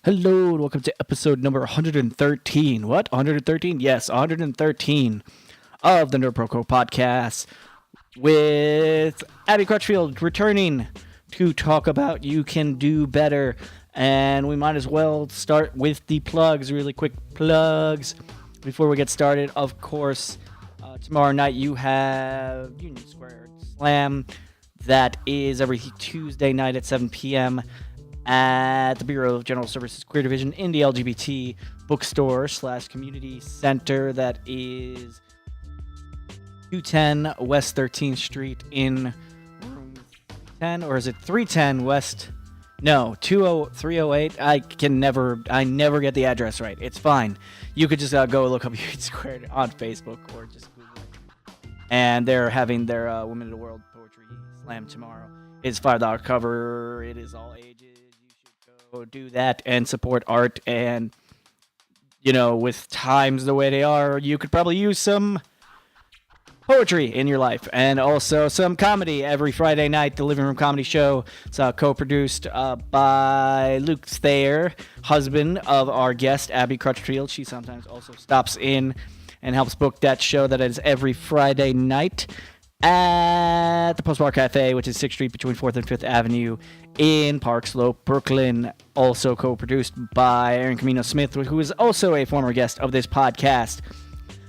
Hello, and welcome to episode number 113. What? 113? Yes, 113 of the NerdProQuo podcast with Abbi Crutchfeild returning to talk about You Can Do Better. And we might as well start with the plugs, really quick plugs. Before we get started, of course, tomorrow night you have Union Square Slam. That is every Tuesday night at 7 p.m. at the Bureau of General Services Queer Division in the LGBT bookstore / community center. That is 210 West 13th Street in room 10, or is it 310 West? No, 308. I never get the address right. It's fine. You could just go look up Union Square on Facebook or just Google it. And they're having their Women of the World Poetry Slam tomorrow. It's $5 cover. It is all ages. You should go do that and support art. And, with times the way they are, you could probably use some poetry in your life, and also some comedy every Friday night. The Living Room Comedy Show. It's co-produced by Luke Thayer, husband of our guest Abbi Crutchfeild. She sometimes also stops in and helps book that show. That is every Friday night at the Postbar Cafe, which is 6th Street between 4th and 5th Avenue in Park Slope, Brooklyn. Also co-produced by Aaron Camino Smith, who is also a former guest of this podcast.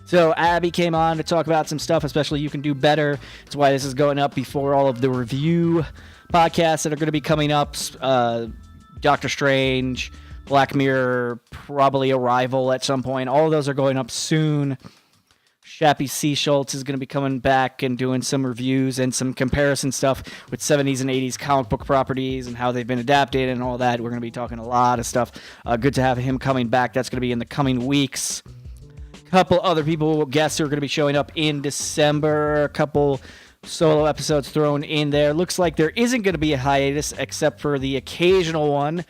So Abbi came on to talk about some stuff, especially You Can Do Better. That's why this is going up before all of the review podcasts that are going to be coming up. Doctor Strange, Black Mirror, probably Arrival at some point. All of those are going up soon. Shappy C. Schultz is going to be coming back and doing some reviews and some comparison stuff with 70s and 80s comic book properties and how they've been adapted and all that. We're going to be talking a lot of stuff. Good to have him coming back. That's going to be in the coming weeks. Couple other people, guests who are going to be showing up in December. A couple solo episodes thrown in there. Looks like there isn't going to be a hiatus except for the occasional one,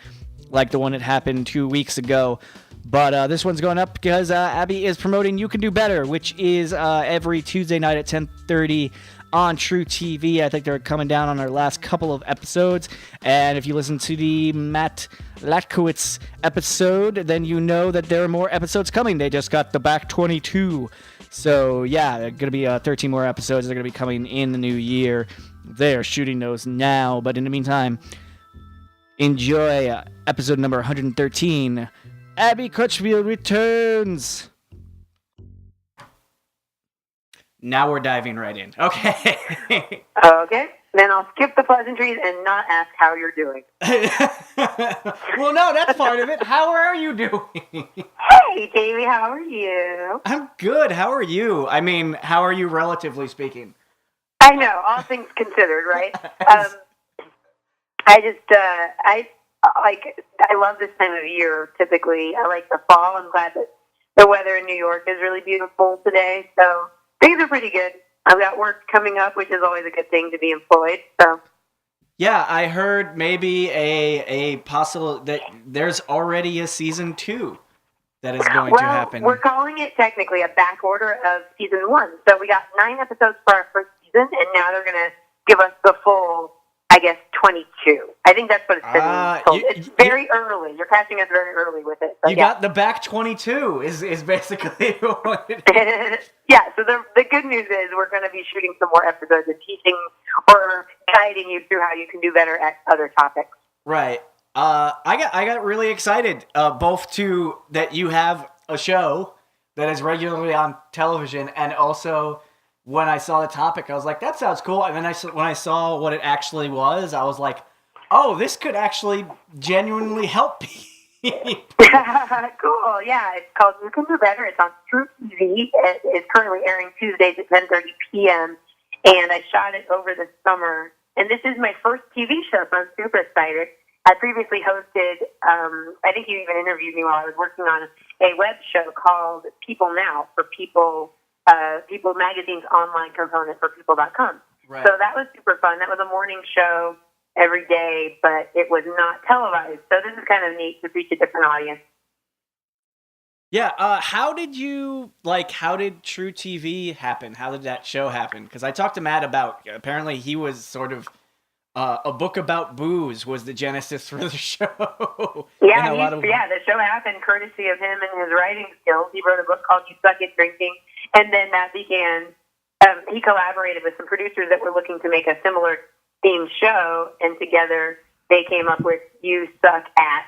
like the one that happened 2 weeks ago. But this one's going up because Abbi is promoting You Can Do Better, which is every Tuesday night at 10:30 on True TV. I think they're coming down on our last couple of episodes. And if you listen to the Matt Latkowitz episode, then you know that there are more episodes coming. They just got the back 22. So, yeah, there are going to be 13 more episodes. They're going to be coming in the new year. They're shooting those now. But in the meantime, enjoy episode number 113. Abbi Crutchfeild returns. Now we're diving right in. Okay. Okay. Then I'll skip the pleasantries and not ask how you're doing. Well, no, that's part of it. How are you doing? Hey, Davey, how are you? I'm good. How are you? I mean, how are you relatively speaking? I know, all things considered, right? I love this time of year, typically. I like the fall. I'm glad that the weather in New York is really beautiful today, so things are pretty good. I've got work coming up, which is always a good thing to be employed. So, yeah, I heard maybe a possible that there's already a season 2 that is going to happen. We're calling it technically a back order of season 1. So we got 9 episodes for our first season, and now they're going to give us the full, 22. I think that's what it's been told. It's very early. You're catching us very early with it. You got the back 22 is basically what it is. Yeah, so the good news is we're going to be shooting some more episodes and teaching or guiding you through how you can do better at other topics. Right. I got really excited, both to that you have a show that is regularly on television, and also when I saw the topic, I was like, that sounds cool. And then when I saw what it actually was, I was like, oh, this could actually genuinely help me. Cool, yeah. It's called You Can Do Better. It's on True TV. It is currently airing Tuesdays at 10:30 p.m. And I shot it over the summer. And this is my first TV show, so I'm super excited. I previously hosted, I think you even interviewed me while I was working on a web show called People Now for People Magazine's online component for people.com. Right. So that was super fun. That was a morning show every day, but it was not televised. So this is kind of neat to reach a different audience. Yeah, how did True TV happen? How did that show happen? Because I talked to Matt about, apparently he was sort of A Book About Booze was the genesis for the show. And Yeah, a lot of the show happened courtesy of him and his writing skills. He wrote a book called You Suck at Drinking, and then that began. He collaborated with some producers that were looking to make a similar themed show, and together they came up with You Suck at ...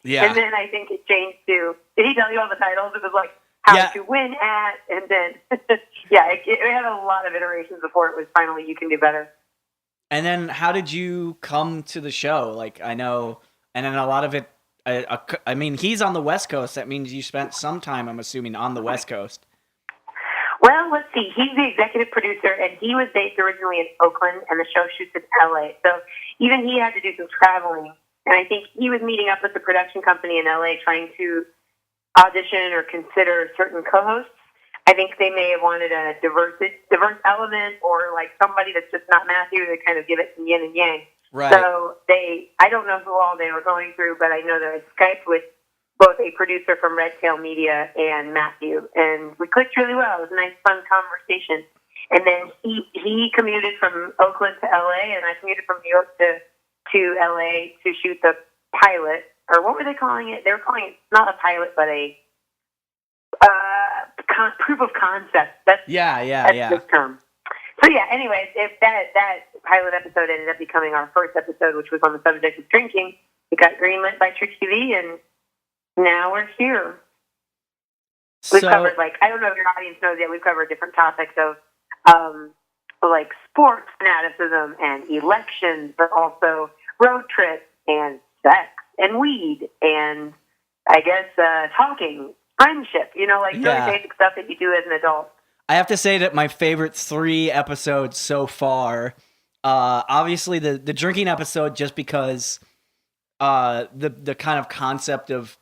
Yeah. And then I think it changed to, did he tell you all the titles? It was like How Yeah. to Win at, and then, it had a lot of iterations before it was finally You Can Do Better. And then how did you come to the show? Like, I know, and then a lot of it, I mean, he's on the West Coast. That means you spent some time, I'm assuming, on the West Coast. Well, let's see. He's the executive producer, and he was based originally in Oakland, and the show shoots in LA. So even he had to do some traveling. And I think he was meeting up with the production company in LA trying to audition or consider certain co-hosts. I think they may have wanted a diverse element, or like somebody that's just not Matthew to kind of give it some yin and yang. Right. So I don't know who all they were going through, but I know that I Skyped with both a producer from Red Tail Media and Matthew, and we clicked really well. It was a nice, fun conversation. And then he commuted from Oakland to LA, and I commuted from New York to LA to shoot the pilot, or what were they calling it? They were calling it not a pilot, but a proof of concept. That's the term. So yeah, anyways, if that pilot episode ended up becoming our first episode, which was on the subject of drinking, it got greenlit by Trick TV, and now we're here. We've covered, like, I don't know if your audience knows yet, we've covered different topics of like sports fanaticism and elections, but also road trips and sex and weed and I guess talking, friendship, really basic stuff that you do as an adult. I have to say that my favorite 3 episodes so far, obviously the drinking episode, just because the kind of concept of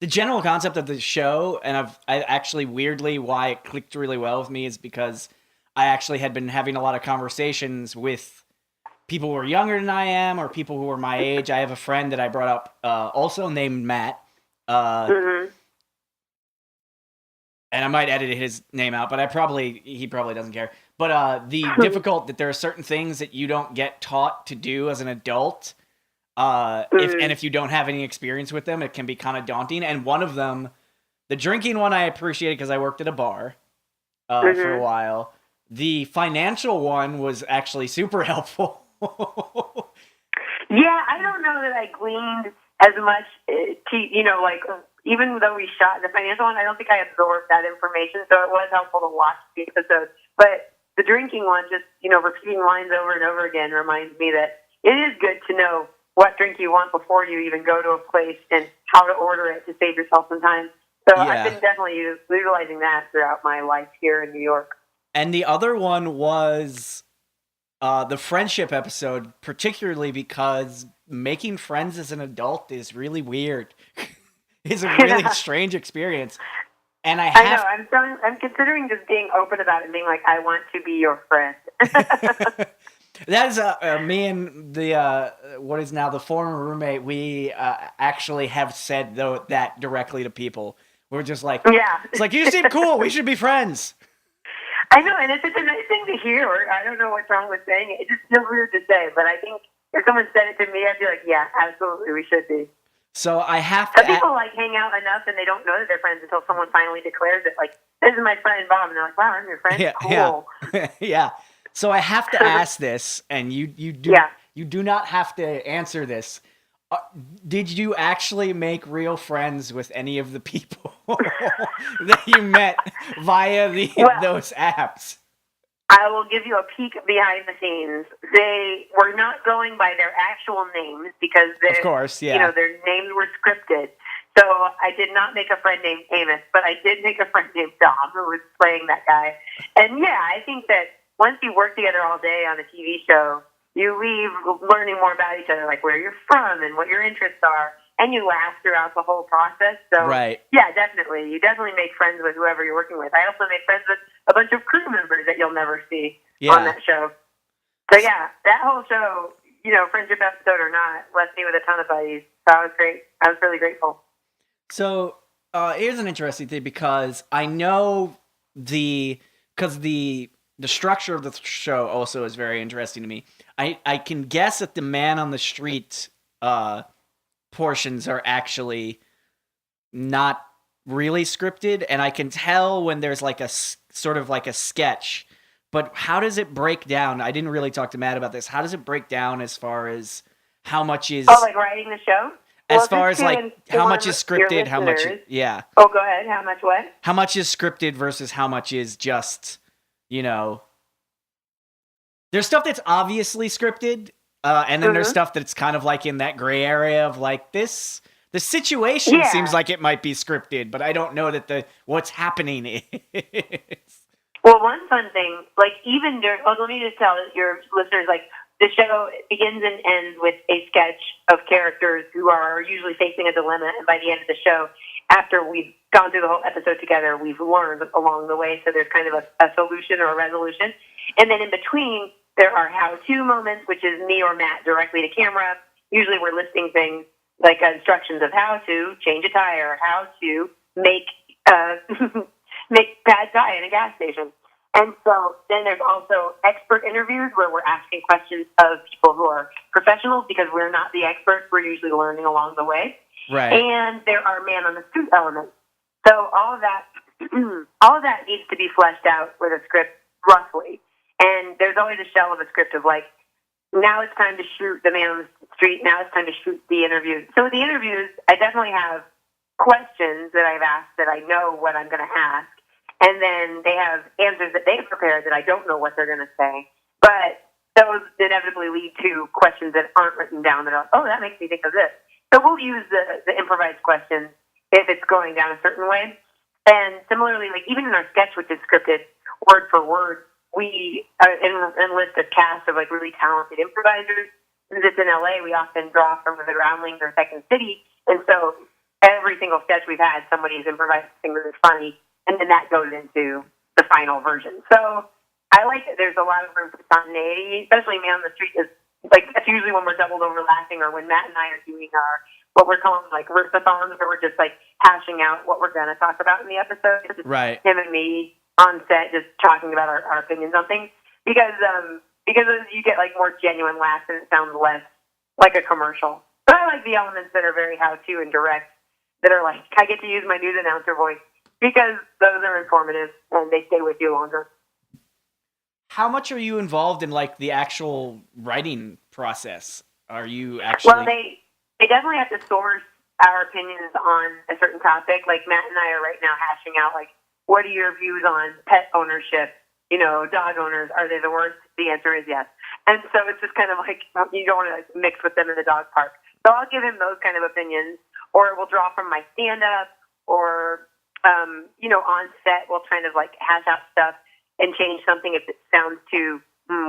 the general concept of the show, and I actually weirdly why it clicked really well with me is because I actually had been having a lot of conversations with people who are younger than I am, or people who are my age. I have a friend that I brought up, also named Matt, and I might edit his name out, but he probably doesn't care. But that there are certain things that you don't get taught to do as an adult. If you don't have any experience with them, it can be kind of daunting. And one of them, the drinking one, I appreciated because I worked at a bar for a while. The financial one was actually super helpful. Yeah, I don't know that I gleaned as much, even though we shot the financial one, I don't think I absorbed that information, so it was helpful to watch the episode. But the drinking one, just, repeating lines over and over again reminds me that it is good to know what drink you want before you even go to a place and how to order it to save yourself some time. So yeah. I've been definitely utilizing that throughout my life here in New York. And the other one was the friendship episode, particularly because making friends as an adult is really weird. It's a really strange experience. And I know. I'm considering just being open about it and being like, I want to be your friend. That is me and the what is now the former roommate. We actually have said that directly to people. We're just like, it's like, you seem cool. We should be friends. I know, and it's a nice thing to hear. I don't know what's wrong with saying it. It just feels weird to say, but I think if someone said it to me, I'd be like, yeah, absolutely, we should be. So I have to. Some people hang out enough and they don't know that they're friends until someone finally declares it. Like, this is my friend Bob, and they're like, wow, I'm your friend. Yeah, cool. Yeah. So I have to ask this, and you do not have to answer this. Did you actually make real friends with any of the people that you met via those apps? I will give you a peek behind the scenes. They were not going by their actual names because of course, yeah. Their names were scripted. So I did not make a friend named Amos, but I did make a friend named Dom, who was playing that guy. And yeah, I think that once you work together all day on a TV show, you leave learning more about each other, like where you're from and what your interests are, and you laugh throughout the whole process. So, yeah, definitely. You definitely make friends with whoever you're working with. I also made friends with a bunch of crew members that you'll never see on that show. So, yeah, that whole show, friendship episode or not, left me with a ton of buddies. So I was great. I was really grateful. So, here's an interesting thing, because I know the the structure of the show also is very interesting to me. I can guess that the man on the street portions are actually not really scripted, and I can tell when there's like a sort of like a sketch. But how does it break down? I didn't really talk to Matt about this. How does it break down as far as how much is like writing the show? as far as like how much is scripted, how much yeah. Oh, go ahead. How much what? How much is scripted versus how much is just, there's stuff that's obviously scripted, and then there's stuff that's kind of like in that gray area of like this. The situation seems like it might be scripted, but I don't know that what's happening is. Well, one fun thing, like even during, let me just tell your listeners, like the show begins and ends with a sketch of characters who are usually facing a dilemma, and by the end of the show, after we've gone through the whole episode together, we've learned along the way, so there's kind of a solution or a resolution. And then in between, there are how-to moments, which is me or Matt directly to camera. Usually we're listing things like instructions of how to change a tire, how to make make pad thai in a gas station. And so then there's also expert interviews where we're asking questions of people who are professionals because we're not the experts. We're usually learning along the way. Right. And there are man on the street elements. So all of that needs to be fleshed out with a script roughly. And there's always a shell of a script of like, now it's time to shoot the man on the street. Now it's time to shoot the interviews. So with the interviews, I definitely have questions that I've asked that I know what I'm going to ask. And then they have answers that they've prepared that I don't know what they're going to say. But those inevitably lead to questions that aren't written down that are, oh, that makes me think of this. So we'll use the improvised questions if it's going down a certain way. And similarly, like even in our sketch, which is scripted word for word, we enlist a cast of like really talented improvisers. Since it's in LA, we often draw from the surroundings or Second City. And so every single sketch we've had, somebody's improvised something really funny. And then that goes into the final version. So I like that there's a lot of room for spontaneity, especially Man on the Street is like, that's usually when we're doubled overlapping or when Matt and I are doing what we're calling like versathons, where we're just like hashing out what we're going to talk about in the episode. It's right. Him and me on set just talking about our opinions on things because you get like more genuine laughs and it sounds less like a commercial. But I like the elements that are very how-to and direct that are like, I get to use my news announcer voice because those are informative and they stay with you longer. How much are you involved in like the actual writing process? Are you actually... Well, they definitely have to source our opinions on a certain topic. Like Matt and I are right now hashing out like, what are your views on pet ownership? Dog owners, are they the worst? The answer is yes. And so it's just kind of like, you don't want to like mix with them in the dog park. So I'll give him those kind of opinions, or we'll draw from my stand-up, or, on set, we'll kind of like hash out stuff and change something if it sounds too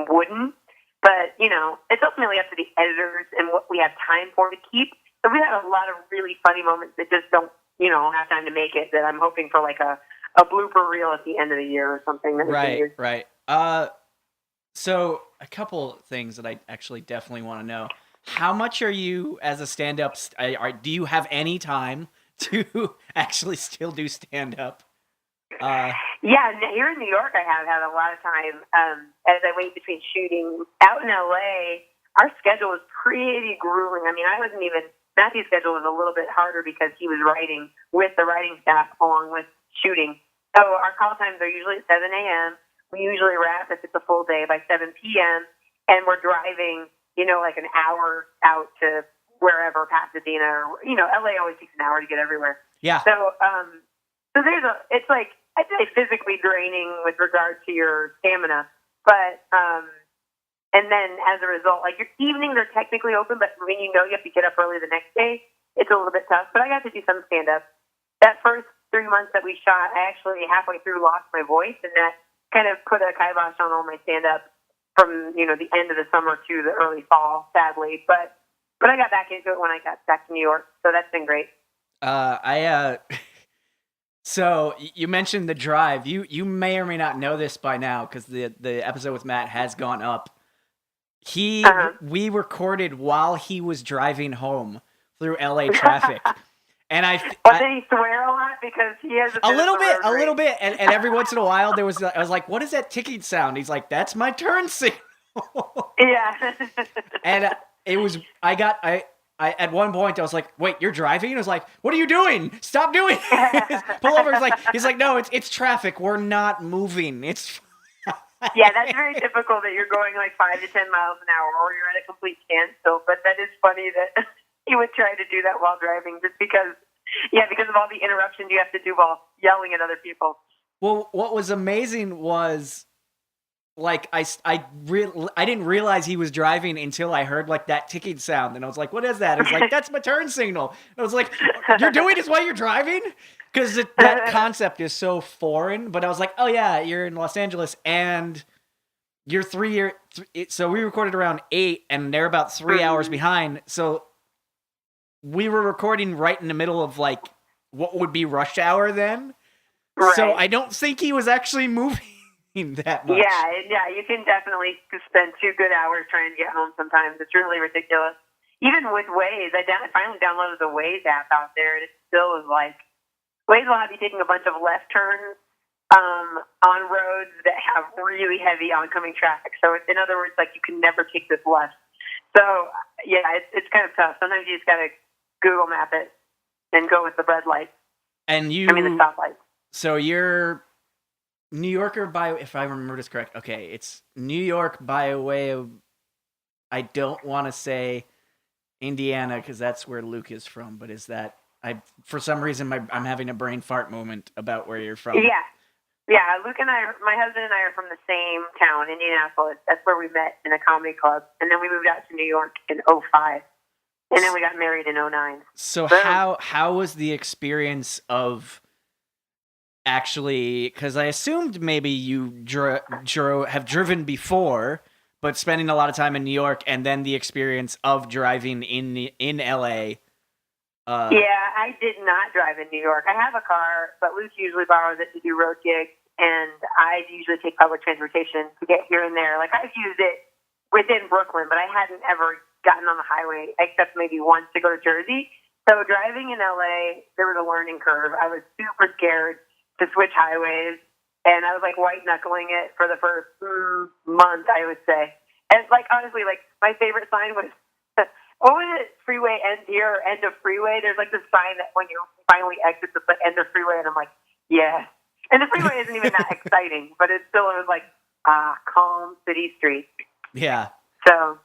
wooden. But, it's ultimately up to the editors and what we have time for to keep. So we have a lot of really funny moments that just don't, have time to make it, that I'm hoping for like a blooper reel at the end of the year or something. Right. So a couple things that I actually definitely want to know. How much are you as a stand-up? Do you have any time to actually still do stand-up? Yeah, here in New York, I have had a lot of time as I wait between shooting. Out in LA, our schedule was pretty grueling. I mean, Matthew's schedule was a little bit harder because he was writing with the writing staff along with shooting. So our call times are usually at 7 a.m. We usually wrap, if it's a full day, by 7 p.m. And we're driving, like an hour out to wherever, Pasadena, or, LA always takes an hour to get everywhere. Yeah. So, it's like, I'd say physically draining with regard to your stamina. But, and then as a result, like your evenings are technically open, but when you have to get up early the next day, it's a little bit tough. But I got to do some stand-up. That first 3 months that we shot, I actually halfway through lost my voice, and that kind of put a kibosh on all my stand-up from, the end of the summer to the early fall, sadly. But I got back into it when I got back to New York, so that's been great. So you mentioned the drive. You may or may not know this by now because the episode with Matt has gone up. We recorded while he was driving home through LA traffic. And But did he swear a lot because he has a little bit, and every once in a while I was like, "What is that ticking sound?" He's like, "That's my turn signal." Yeah. And I at one point I was like, "Wait, you're driving?" I was like, "What are you doing? Stop doing it. Pull over." He's like, "No, it's traffic. We're not moving. It's." Yeah, that's very typical that you're going like 5 to 10 miles an hour or you're at a complete standstill. But that is funny that he would try to do that while driving just because of all the interruptions you have to do while yelling at other people. Well, what was amazing was like I didn't realize he was driving until I heard like that ticking sound, and I was like, "What is that?" It's like, "That's my turn signal." And I was like, "You're doing this while you're driving?" Because that concept is so foreign. But I was like, "Oh yeah, you're in Los Angeles, and you're so we recorded around 8, and they're about 3 hours behind. So we were recording right in the middle of like what would be rush hour then. Right. So I don't think he was actually moving that much. Yeah, you can definitely spend 2 good hours trying to get home sometimes. It's really ridiculous. Even with Waze, I finally downloaded the Waze app out there, and it still is like, Waze will have you taking a bunch of left turns on roads that have really heavy oncoming traffic. So in other words, like you can never take this left. So yeah, it's kind of tough. Sometimes you just got to Google map it and go with the red light. And the stoplight. So you're New Yorker if I remember this correct. Okay, it's New York by way of, I don't want to say Indiana because that's where Luke is from, but is that, for some reason I'm having a brain fart moment about where you're from. Yeah, Luke and my husband and I are from the same town, Indianapolis. That's where we met in a comedy club, and then we moved out to New York in 2005, and then we got married in 2009. So how was the experience of actually, because I assumed maybe you have driven before, but spending a lot of time in New York, and then the experience of driving in LA. Yeah, I did not drive in New York. I have a car, but Luke usually borrows it to do road gigs, and I usually take public transportation to get here and there. Like, I've used it within Brooklyn, but I hadn't ever gotten on the highway except maybe once to go to Jersey. So driving in LA, there was a learning curve. I was super scared to switch highways, and I was like white knuckling it for the first month, I would say. And like honestly, like my favorite sign was, what was it? Freeway ends here or end of freeway? There's like this sign that when you finally exit the end of freeway, and I'm like, yeah. And the freeway isn't even that exciting, but it was like calm city street. Yeah. So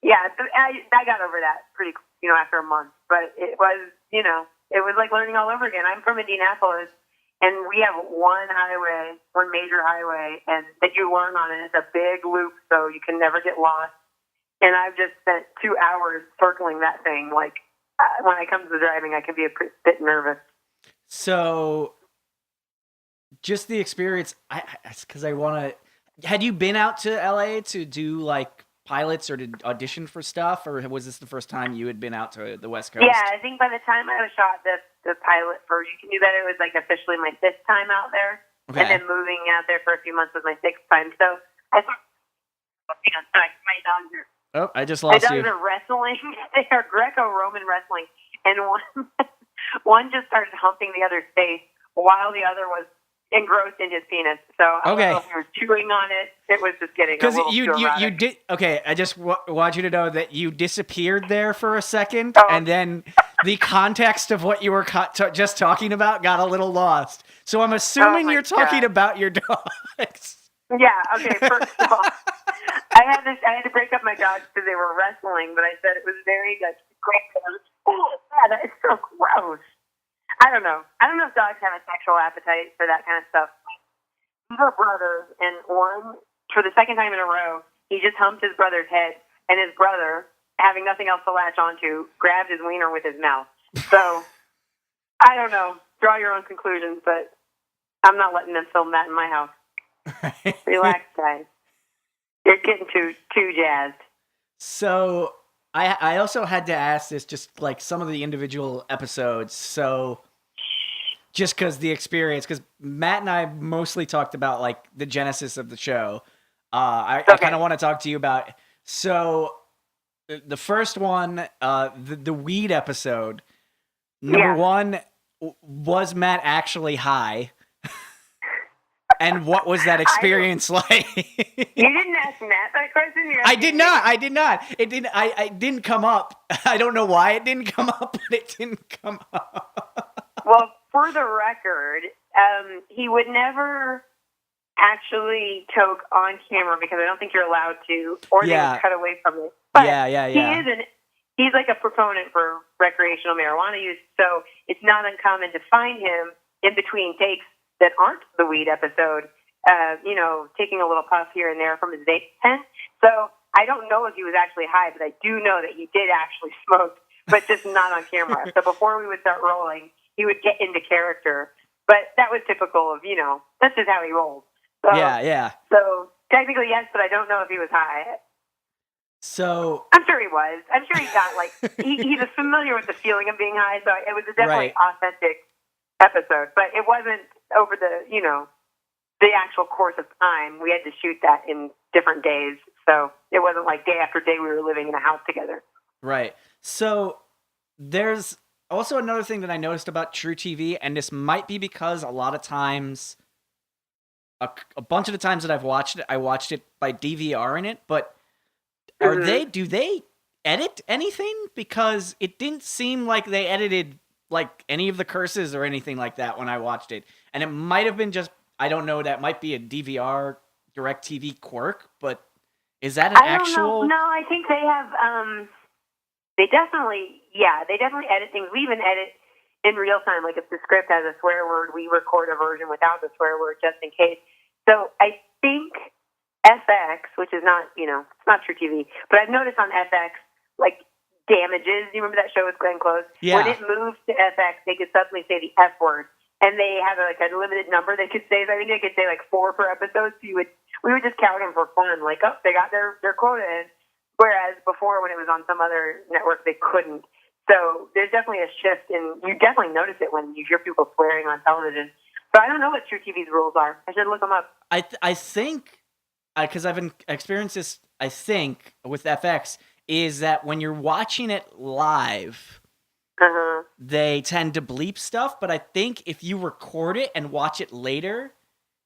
yeah, I got over that pretty after a month. But it was it was like learning all over again. I'm from Indianapolis. And we have one major highway, and that you learn on it. It's a big loop, so you can never get lost. And I've just spent 2 hours circling that thing. Like, when it comes to driving, I can be a bit nervous. So, just the experience, because I want to... Had you been out to LA to do, like, pilots or to audition for stuff? Or was this the first time you had been out to the West Coast? Yeah, I think by the time I was shot the pilot for You Can Do Better, it was like officially my 5th time out there. Okay. And then moving out there for a few months was my 6th time. So I thought, my dogs are... Oh, I just lost you. My dogs are wrestling. They are Greco-Roman wrestling. And one just started humping the other's face while the other was engrossed in his penis. So I don't know if he was chewing on it. It was just getting a little too erotic. You did. Okay, I just want you to know that you disappeared there for a second, and then the context of what you were just talking about got a little lost. So I'm assuming you're talking about your dogs. Yeah. Okay. First of all, I had to break up my dogs because they were wrestling, but I said it was very like great. Oh, yeah, that is so gross. I don't know if dogs have a sexual appetite for that kind of stuff. These are brothers, and one, for the second time in a row, he just humped his brother's head, and his brother, having nothing else to latch onto, grabbed his wiener with his mouth. So, I don't know. Draw your own conclusions, but I'm not letting them film that in my house. Relax, guys. You're getting too jazzed. So, I also had to ask this, just like some of the individual episodes. So, just because the experience, because Matt and I mostly talked about like the genesis of the show. I kind of want to talk to you about. So, the first one, the weed episode. Number one, was Matt actually high? And what was that experience like? You didn't ask Matt that question? I did not. It didn't. I didn't come up. I don't know why it didn't come up, but it didn't come up. Well, for the record, he would never actually choke on camera because I don't think you're allowed to, or they would cut away from it. But he's like a proponent for recreational marijuana use, so it's not uncommon to find him in between takes that aren't the weed episode, taking a little puff here and there from his vape pen. So I don't know if he was actually high, but I do know that he did actually smoke, but just not on camera. So before we would start rolling, he would get into character. But that was typical of, that's just how he rolled. So, So technically, yes, but I don't know if he was high. So I'm sure he was. I'm sure he got, he was familiar with the feeling of being high, so it was a definitely authentic episode, but it wasn't over the actual course of time. We had to shoot that in different days, so it wasn't like day after day we were living in a house together. Right. So there's also another thing that I noticed about True TV, and this might be because a lot of times, a bunch of the times that I've watched it, I watched it by DVR in it, but do they edit anything? Because it didn't seem like they edited any of the curses or anything like that when I watched it. And it might have been just, I don't know, that might be a DVR DirecTV quirk, but is that an actual? No, I think they have, they definitely edit things. We even edit in real time. Like if the script has a swear word, we record a version without the swear word just in case. So I think FX, which is not, it's not True TV, but I've noticed on FX, Damages. You remember that show with Glenn Close? Yeah. When it moved to FX, they could suddenly say the F word, and they have a limited number they could say. I think they could say 4 per episode. So we would just count them for fun. They got their quota in. Whereas before, when it was on some other network, they couldn't. So there's definitely a shift, and you definitely notice it when you hear people swearing on television. So I don't know what True TV's rules are. I should look them up. I think, because I've experienced this, I think, with FX, is that when you're watching it live, they tend to bleep stuff, but I think if you record it and watch it later,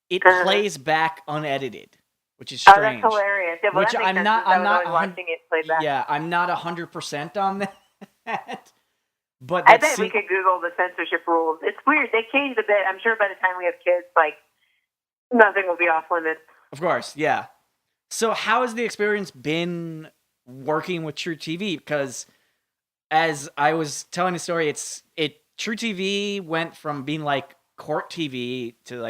it plays back unedited, which is strange. Oh, that's hilarious. Yeah, which I'm not watching it play back. Yeah, I'm not 100% on that. But I bet we could Google the censorship rules. It's weird. They changed a bit. I'm sure by the time we have kids, nothing will be off limits. Of course, yeah. So how has the experience been working with True TV? Because as I was telling the story, True TV went from being court TV to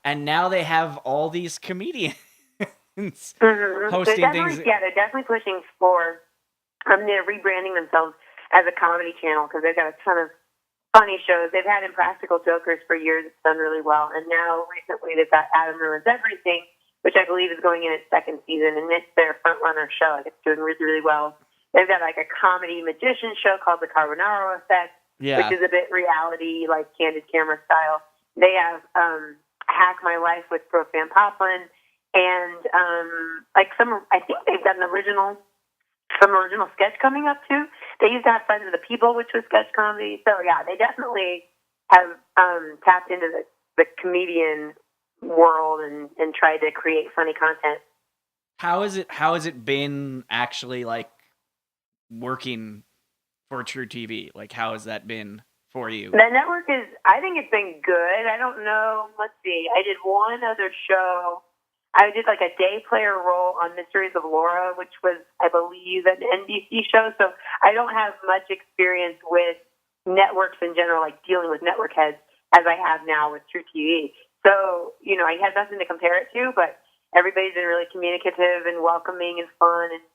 and now they have all these comedians hosting things. Yeah, they're definitely pushing for. They're rebranding themselves as a comedy channel because they've got a ton of funny shows. They've had Impractical Jokers for years; it's done really well, and now recently they've got Adam Ruins Everything, which I believe is going in its second season, and it's their front-runner show. It's doing really, really well. They've got a comedy magician show called The Carbonaro Effect, which is a bit reality, candid camera style. They have Hack My Life with Brooke Van Poppelen, and I think they've got some original sketch coming up too. They used to have Friends of the People, which was sketch comedy. So yeah, they definitely have tapped into the comedian world and tried to create funny content. How has it been actually working for True TV? How has that been for you? The network I think it's been good. I don't know. Let's see. I did one other show. I did a day player role on Mysteries of Laura, which was, I believe, an NBC show. So I don't have much experience with networks in general, dealing with network heads as I have now with True TV. So, I had nothing to compare it to, but everybody's been really communicative and welcoming and fun. And,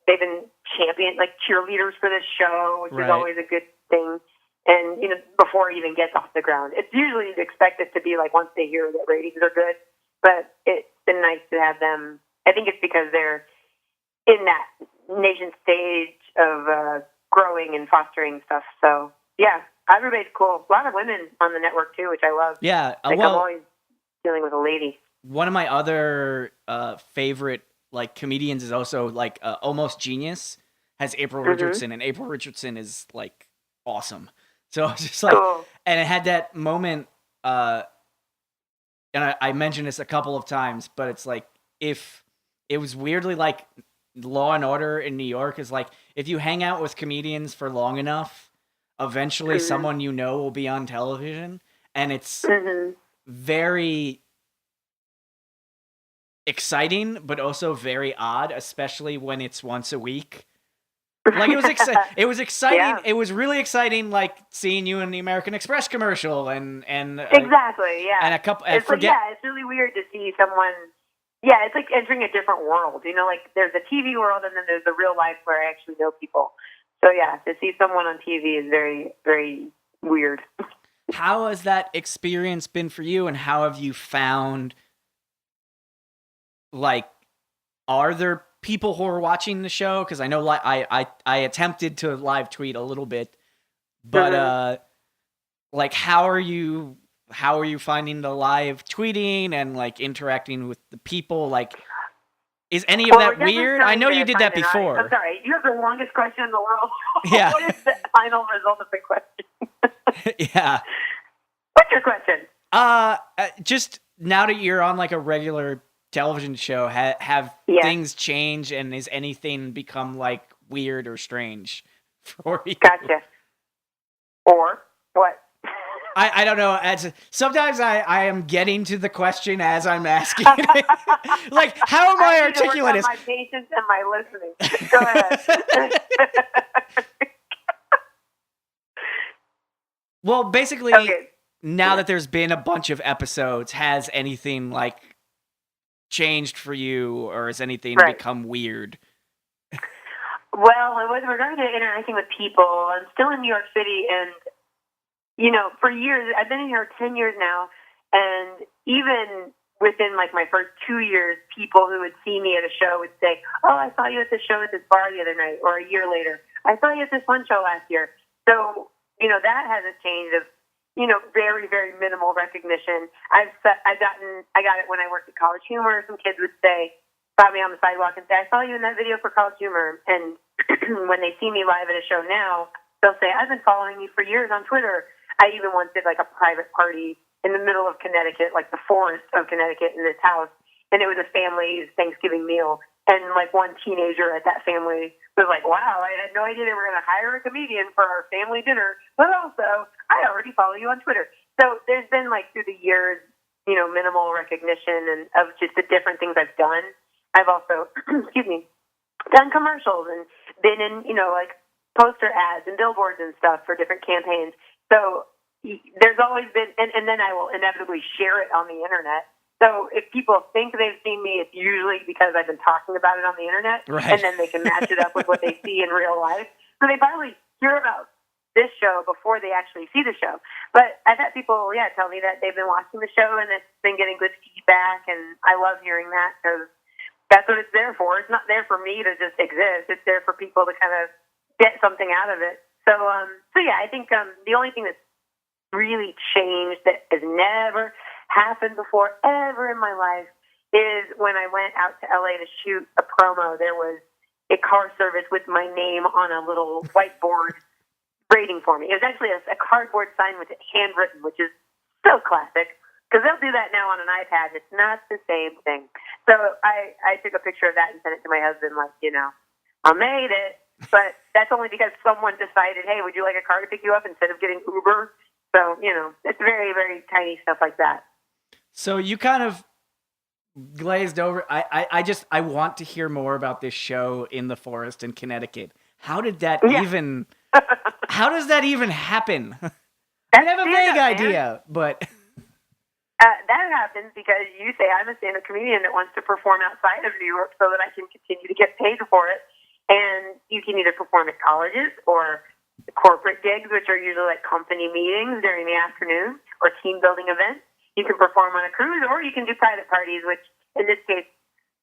they've been cheerleaders for this show, which is always a good thing. And, before it even gets off the ground, it's usually expected to be once they hear that ratings are good. But it's been nice to have them. I think it's because they're in that nation stage of growing and fostering stuff. So, yeah, everybody's cool. A lot of women on the network, too, which I love. Yeah. I'm always dealing with a lady. One of my other favorite comedians is also Almost Genius, has April Richardson, and April Richardson is awesome. So I was just like, Cool. and it had that moment, and I mentioned this a couple of times, but it's like, if it was weirdly like Law and Order in New York is like, if you hang out with comedians for long enough, eventually someone you know will be on television, and it's very exciting, but also very odd, especially when it's once a week. Like, it was exciting. Yeah. It was really exciting, like seeing you in the American Express commercial, and exactly, yeah. and a couple. It's like, it's really weird to see someone. Yeah, it's like entering a different world. You know, like there's a TV world, and then there's the real life where I actually know people. So yeah, to see someone on TV is very, very weird. How has that experience been for you, and how have you found? Like, are there people who are watching the show? Because I know, like, I attempted to live tweet a little bit, but like, how are you finding the live tweeting and like interacting with the people? Like, is any of that weird? I know you did that before. I'm sorry, you have the longest question in the world. Yeah. What is the final result of the question? Yeah. What's your question? Just now that you're on like a regular television show, have things change, and is anything become like weird or strange for you? Gotcha. Or what? I don't know. Sometimes I am getting to the question as I'm asking. Like, how am I articulate? My patience and my listening. Go ahead. Well, basically, now that there's been a bunch of episodes, has anything like changed for you, or has anything become weird? Well, with regard to interacting with people, I'm still in New York City, and you know, for years, I've been in here 10 years now, and even within like my first 2 years, people who would see me at a show would say, "Oh, I saw you at the show at this bar the other night," or a year later, "I saw you at this one show last year." So, you know, that hasn't changed. Of, you know, very, very minimal recognition. I got it when I worked at College Humor. Some kids would stop me on the sidewalk and say, "I saw you in that video for College Humor." And when they see me live at a show now, they'll say, "I've been following you for years on Twitter." I even once did like a private party in the middle of Connecticut, like the forest of Connecticut, in this house, and it was a family's Thanksgiving meal. And like one teenager at that family was like, "Wow, I had no idea they were going to hire a comedian for our family dinner, but also I already follow you on Twitter." So there's been like through the years, you know, minimal recognition and of just the different things I've done. I've also, excuse me, done commercials and been in, you know, like poster ads and billboards and stuff for different campaigns. So there's always been, and then I will inevitably share it on the internet. So if people think they've seen me, it's usually because I've been talking about it on the internet, and then they can match it up with what they see in real life. So they probably hear about this show before they actually see the show. But I've had people, tell me that they've been watching the show and it's been getting good feedback, and I love hearing that because that's what it's there for. It's not there for me to just exist. It's there for people to kind of get something out of it. So I think the only thing that's really changed that has never happened before ever in my life is when I went out to LA to shoot a promo. There was a car service with my name on a little whiteboard rating for me. It was actually a cardboard sign with it handwritten, which is so classic because they'll do that now on an iPad. And it's not the same thing. So I took a picture of that and sent it to my husband, like, I made it. But that's only because someone decided, hey, would you like a car to pick you up instead of getting Uber? So, it's very, very tiny stuff like that. So you kind of glazed over. I want to hear more about this show in the forest in Connecticut. How did that even, how does that even happen? I have a vague idea, but... that happens because you say I'm a stand-up comedian that wants to perform outside of New York so that I can continue to get paid for it. And you can either perform at colleges or corporate gigs, which are usually like company meetings during the afternoon or team building events. You can perform on a cruise, or you can do private parties, which in this case,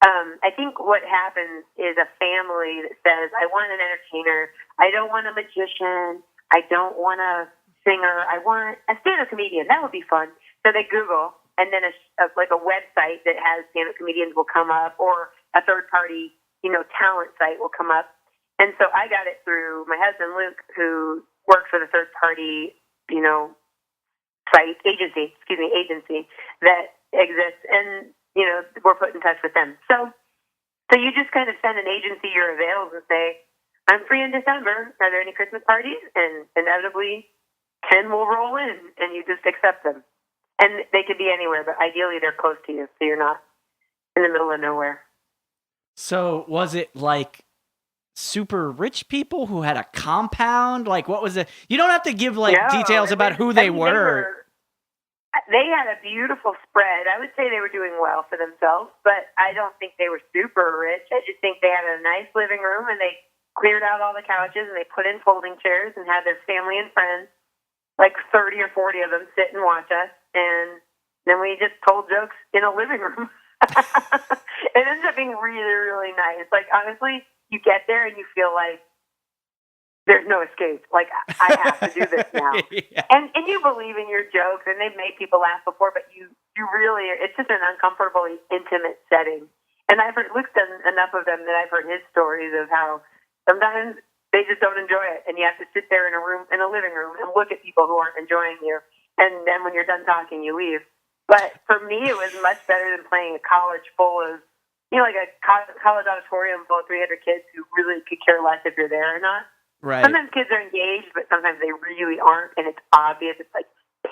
I think what happens is a family that says, I want an entertainer. I don't want a magician. I don't want a singer. I want a stand-up comedian. That would be fun. So they Google, and then a website that has stand-up comedians will come up, or a third-party, talent site will come up. And so I got it through my husband, Luke, who work for the third party, agency that exists, and we're put in touch with them. So you just kind of send an agency your avails and say, I'm free in December. Are there any Christmas parties? And inevitably 10 will roll in, and you just accept them. And they could be anywhere, but ideally they're close to you, so you're not in the middle of nowhere. So was it like super rich people who had a compound? Like, what was it? You don't have to give details about who they were. They had a beautiful spread. I would say they were doing well for themselves, but I don't think they were super rich. I just think they had a nice living room, and they cleared out all the couches, and they put in folding chairs and had their family and friends, like 30 or 40 of them, sit and watch us. And then we just told jokes in a living room. It ends up being really, really nice. Like, honestly, you get there and you feel like there's no escape. Like, I have to do this now. Yeah. And you believe in your jokes, and they've made people laugh before, but you really, it's just an uncomfortably intimate setting. And I've heard, Luke's done enough of them that I've heard his stories of how sometimes they just don't enjoy it, and you have to sit there in a living room, and look at people who aren't enjoying you. And then when you're done talking, you leave. But for me, it was much better than playing a college full of, like a college auditorium full of 300 kids who really could care less if you're there or not. Right. Sometimes kids are engaged, but sometimes they really aren't, and it's obvious. It's like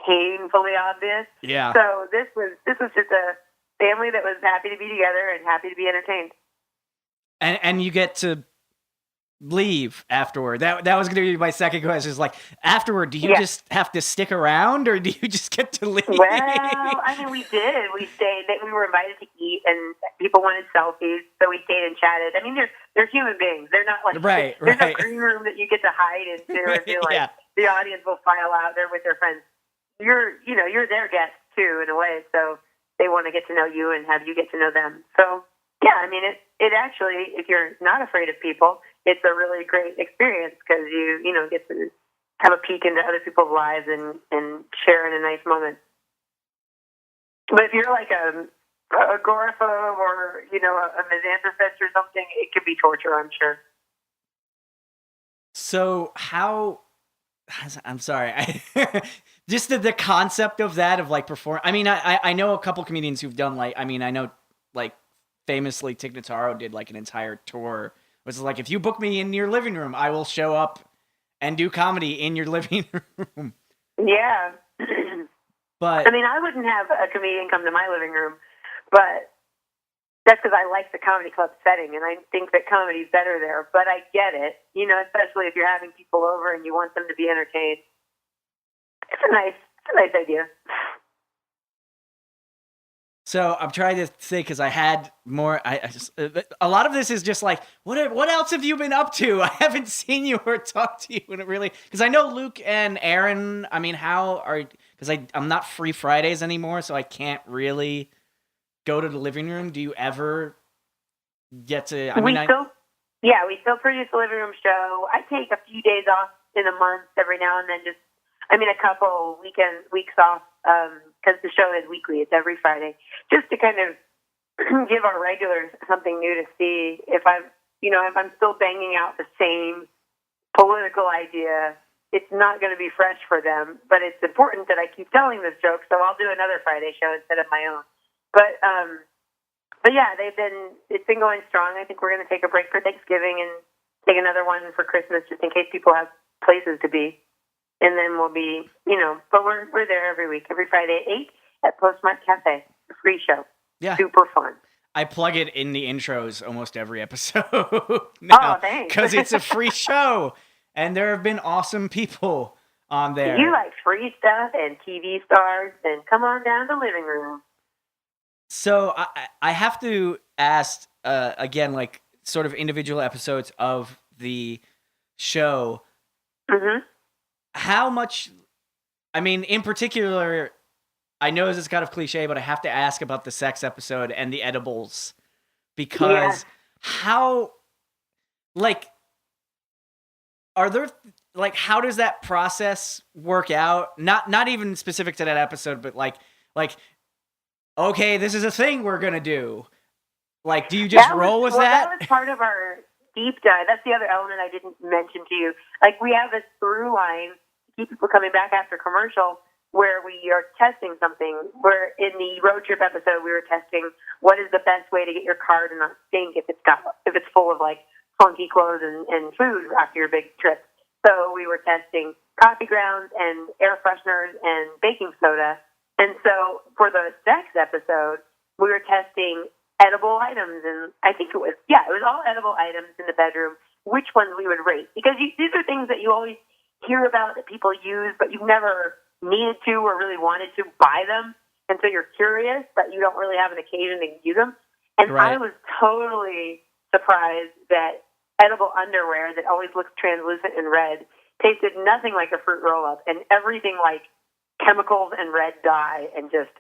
painfully obvious. Yeah. So this was just a family that was happy to be together and happy to be entertained. And you get to leave afterward. That was going to be my second question. Is like, afterward, do you just have to stick around, or do you just get to leave? Well, I mean, we did. We stayed. We were invited to eat, and people wanted selfies, so we stayed and chatted. I mean, they're human beings. They're not like there's no green room that you get to hide into and feel like the audience will file out there with their friends. You're their guest too, in a way. So they want to get to know you and have you get to know them. So yeah, I mean, it actually, if you're not afraid of people, it's a really great experience because you get to have a peek into other people's lives and share in a nice moment. But if you're like a agoraphobe or, a misanthropist or something, it could be torture, I'm sure. So I'm sorry, just the concept of that, of like perform. I mean, I know a couple comedians who've done I know famously Tig Notaro did like an entire tour. It was like, if you book me in your living room, I will show up and do comedy in your living room. Yeah. But I mean, I wouldn't have a comedian come to my living room, but that's because I like the comedy club setting, and I think that comedy's better there. But I get it, especially if you're having people over and you want them to be entertained. It's a nice idea. So I'm trying to think, because I had more. A lot of this is just like, what else have you been up to? I haven't seen you or talked to you in it really, because I know Luke and Aaron. I mean, because I'm not free Fridays anymore, so I can't really go to the living room. Do you ever get to? We still produce a living room show. I take a few days off in a month every now and then, a couple weeks off, because the show is weekly. It's every Friday, just to kind of give our regulars something new to see. If I'm still banging out the same political idea, it's not going to be fresh for them. But it's important that I keep telling this joke, so I'll do another Friday show instead of my own. But yeah, it's been going strong. I think we're going to take a break for Thanksgiving and take another one for Christmas, just in case people have places to be. And then we'll be, but we're there every week, every Friday at 8 at Postmark Cafe, a free show. Yeah. Super fun. I plug it in the intros almost every episode now. Oh, thanks. Because it's a free show, and there have been awesome people on there. You like free stuff and TV stars, then come on down to the living room. So I have to ask, again, like sort of individual episodes of the show. Mm-hmm. How much, in particular, I know this is kind of cliche, but I have to ask about the sex episode and the edibles, because how does that process work out? Not even specific to that episode, but like, okay, this is a thing we're going to do. Like, do you just roll with that? That was part of our deep dive. That's the other element I didn't mention to you. Like, we have this through line to keep people coming back after commercial where we are testing something. Where in the road trip episode, we were testing what is the best way to get your car to not stink if it's full of like funky clothes and food after your big trip. So we were testing coffee grounds and air fresheners and baking soda. And so for the sex episode, we were testing edible items, and I think it was all edible items in the bedroom, which ones we would rate. Because these are things that you always hear about that people use, but you've never needed to or really wanted to buy them. And so you're curious, but you don't really have an occasion to use them. And Right. I was totally surprised that edible underwear that always looks translucent and red tasted nothing like a fruit roll-up and everything like chemicals and red dye and just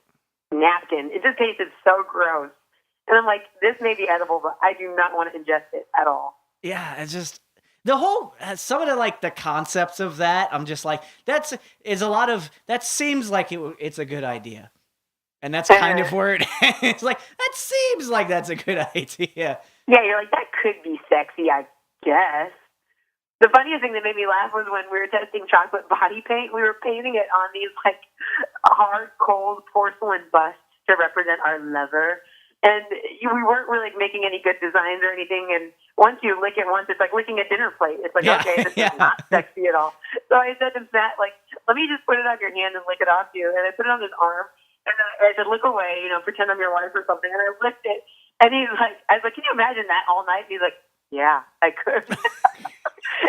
napkin. It just tasted so gross. And I'm like, this may be edible, but I do not want to ingest it at all. Yeah, it's just the whole some of the like the concepts of that. I'm just like that seems like it's a good idea, and that's kind of where it's like that seems like that's a good idea. Yeah, you're like, that could be sexy, I guess. The funniest thing that made me laugh was when we were testing chocolate body paint. We were painting it on these like hard, cold porcelain busts to represent our lover. And we weren't really making any good designs or anything. And once you lick it once, it's like licking a dinner plate. It's like, okay, this is not sexy at all. So I said to Matt, like, let me just put it on your hand and lick it off you. And I put it on his arm. And then I said, look away, pretend I'm your wife or something. And I licked it. And he's like, I was like, can you imagine that all night? And he's like, yeah, I could.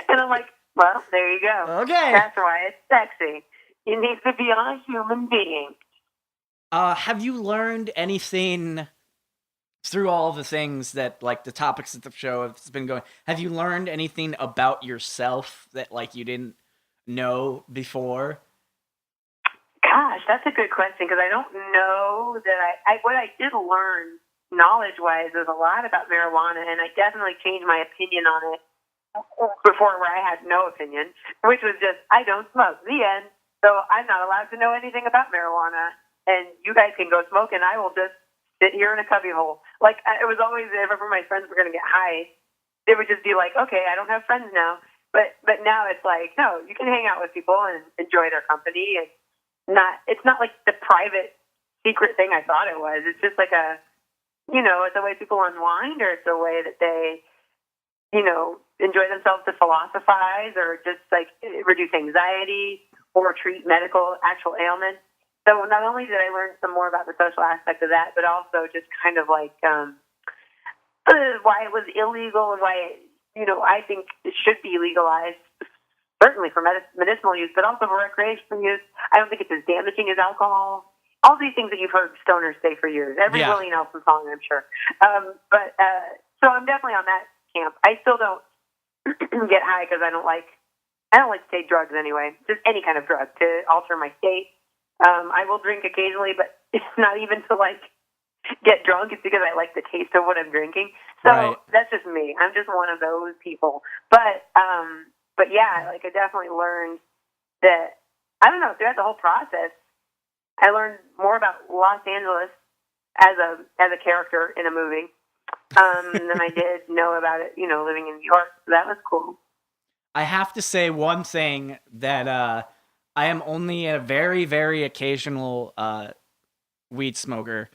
And I'm like, well, there you go. Okay. That's why it's sexy. You need to be a human being. Have you learned anything through all the things that, like, the topics that the show has been going? Have you learned anything about yourself that, like, you didn't know before? Gosh, that's a good question, because I don't know that what I did learn knowledge-wise is a lot about marijuana, and I definitely changed my opinion on it before, where I had no opinion, which was just, I don't smoke, the end. So I'm not allowed to know anything about marijuana, and you guys can go smoke, and I will just sit here in a cubbyhole. Like, it was always, if ever my friends were going to get high, it would just be like, okay, I don't have friends now. But now it's like, no, you can hang out with people and enjoy their company, and it's not like the private secret thing I thought it was. It's just like it's a way people unwind, or it's a way that they, enjoy themselves to philosophize, or just like reduce anxiety or treat actual ailments. So not only did I learn some more about the social aspect of that, but also just kind of like why it was illegal and why, I think it should be legalized, certainly for medicinal use, but also for recreational use. I don't think it's as damaging as alcohol. All these things that you've heard stoners say for years. Every Willie Nelson song, I'm sure. So I'm definitely on that camp. I still don't get high because I don't like to take drugs anyway. Just any kind of drug to alter my state. I will drink occasionally, but it's not even to like get drunk. It's because I like the taste of what I'm drinking. So That's just me. I'm just one of those people. But yeah, like I definitely learned that, I don't know, throughout the whole process, I learned more about Los Angeles as a character in a movie than I did know about it, living in New York. So that was cool. I have to say one thing that I am only a very, very occasional weed smoker,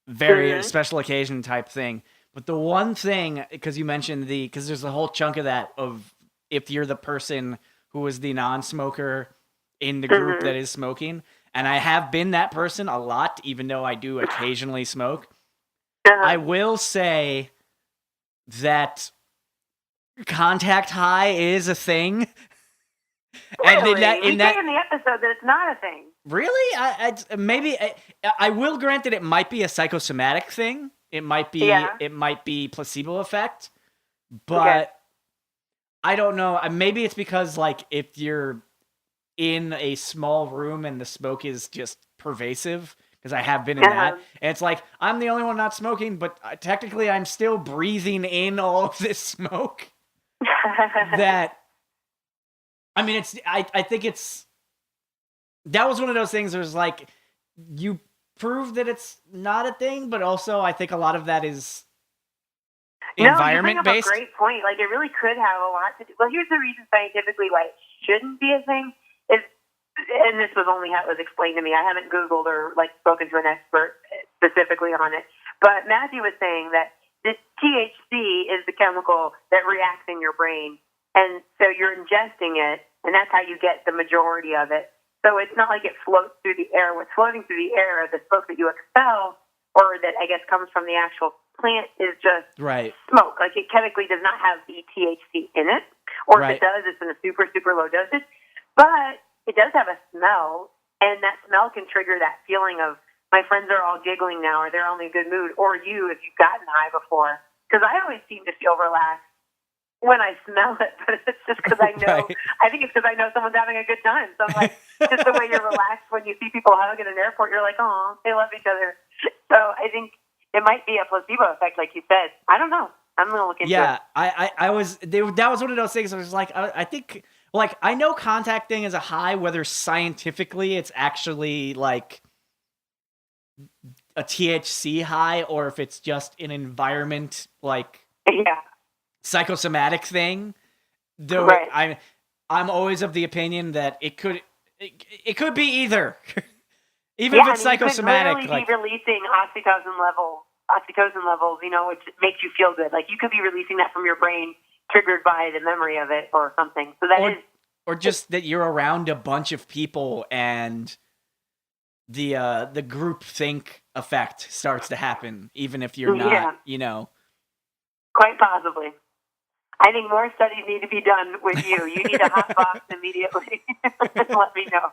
very special occasion type thing. But the one thing, because you mentioned because there's a whole chunk of that of if you're the person who is the non-smoker in the group that is smoking, and I have been that person a lot, even though I do occasionally smoke. I will say that contact high is a thing. Really? And we say in the episode that it's not a thing. Really? I will grant that it might be a psychosomatic thing. It might be placebo effect, but I don't know. Maybe it's because like if you're in a small room and the smoke is just pervasive, because I have been in that, and it's like I'm the only one not smoking, but technically I'm still breathing in all of this smoke. I think that was one of those things where it's like, you prove that it's not a thing, but also I think a lot of that is No, you bring environment up a based? great point. Like, it really could have a lot to do. Well, here's the reason scientifically why it shouldn't be a thing is, and this was only how it was explained to me. I haven't Googled or like spoken to an expert specifically on it. But Matthew was saying that this THC is the chemical that reacts in your brain, and so you're ingesting it, and that's how you get the majority of it. So it's not like it floats through the air. What's floating through the air, the smoke that you expel, or that I guess comes from the actual plant, is just Right. smoke. Like, it chemically does not have the THC in it, or Right. if it does, it's in a super, super low dosage. But it does have a smell, and that smell can trigger that feeling of, my friends are all giggling now, or they're only in a good mood, or you, if you've gotten high before. Because I always seem to feel relaxed when I smell it, but it's just because I know, Right. I think it's because I know someone's having a good time. So I'm like, just the way you're relaxed when you see people hug at an airport, you're like, oh, they love each other. So I think it might be a placebo effect, like you said. I don't know. I'm going to look into it. Yeah, that was one of those things. I was like, I think, like, I know contacting is a high, whether scientifically it's actually like a THC high, or if it's just an environment, like, Yeah. psychosomatic thing. Though Right. I'm always of the opinion that it could be either. Even if it's psychosomatic, you could literally be releasing oxytocin levels, which makes you feel good. Like, you could be releasing that from your brain, triggered by the memory of it or something. So that is, or just that you're around a bunch of people and the group think effect starts to happen, even if you're not, quite possibly. I think more studies need to be done with you. You need a hot box immediately. Let me know.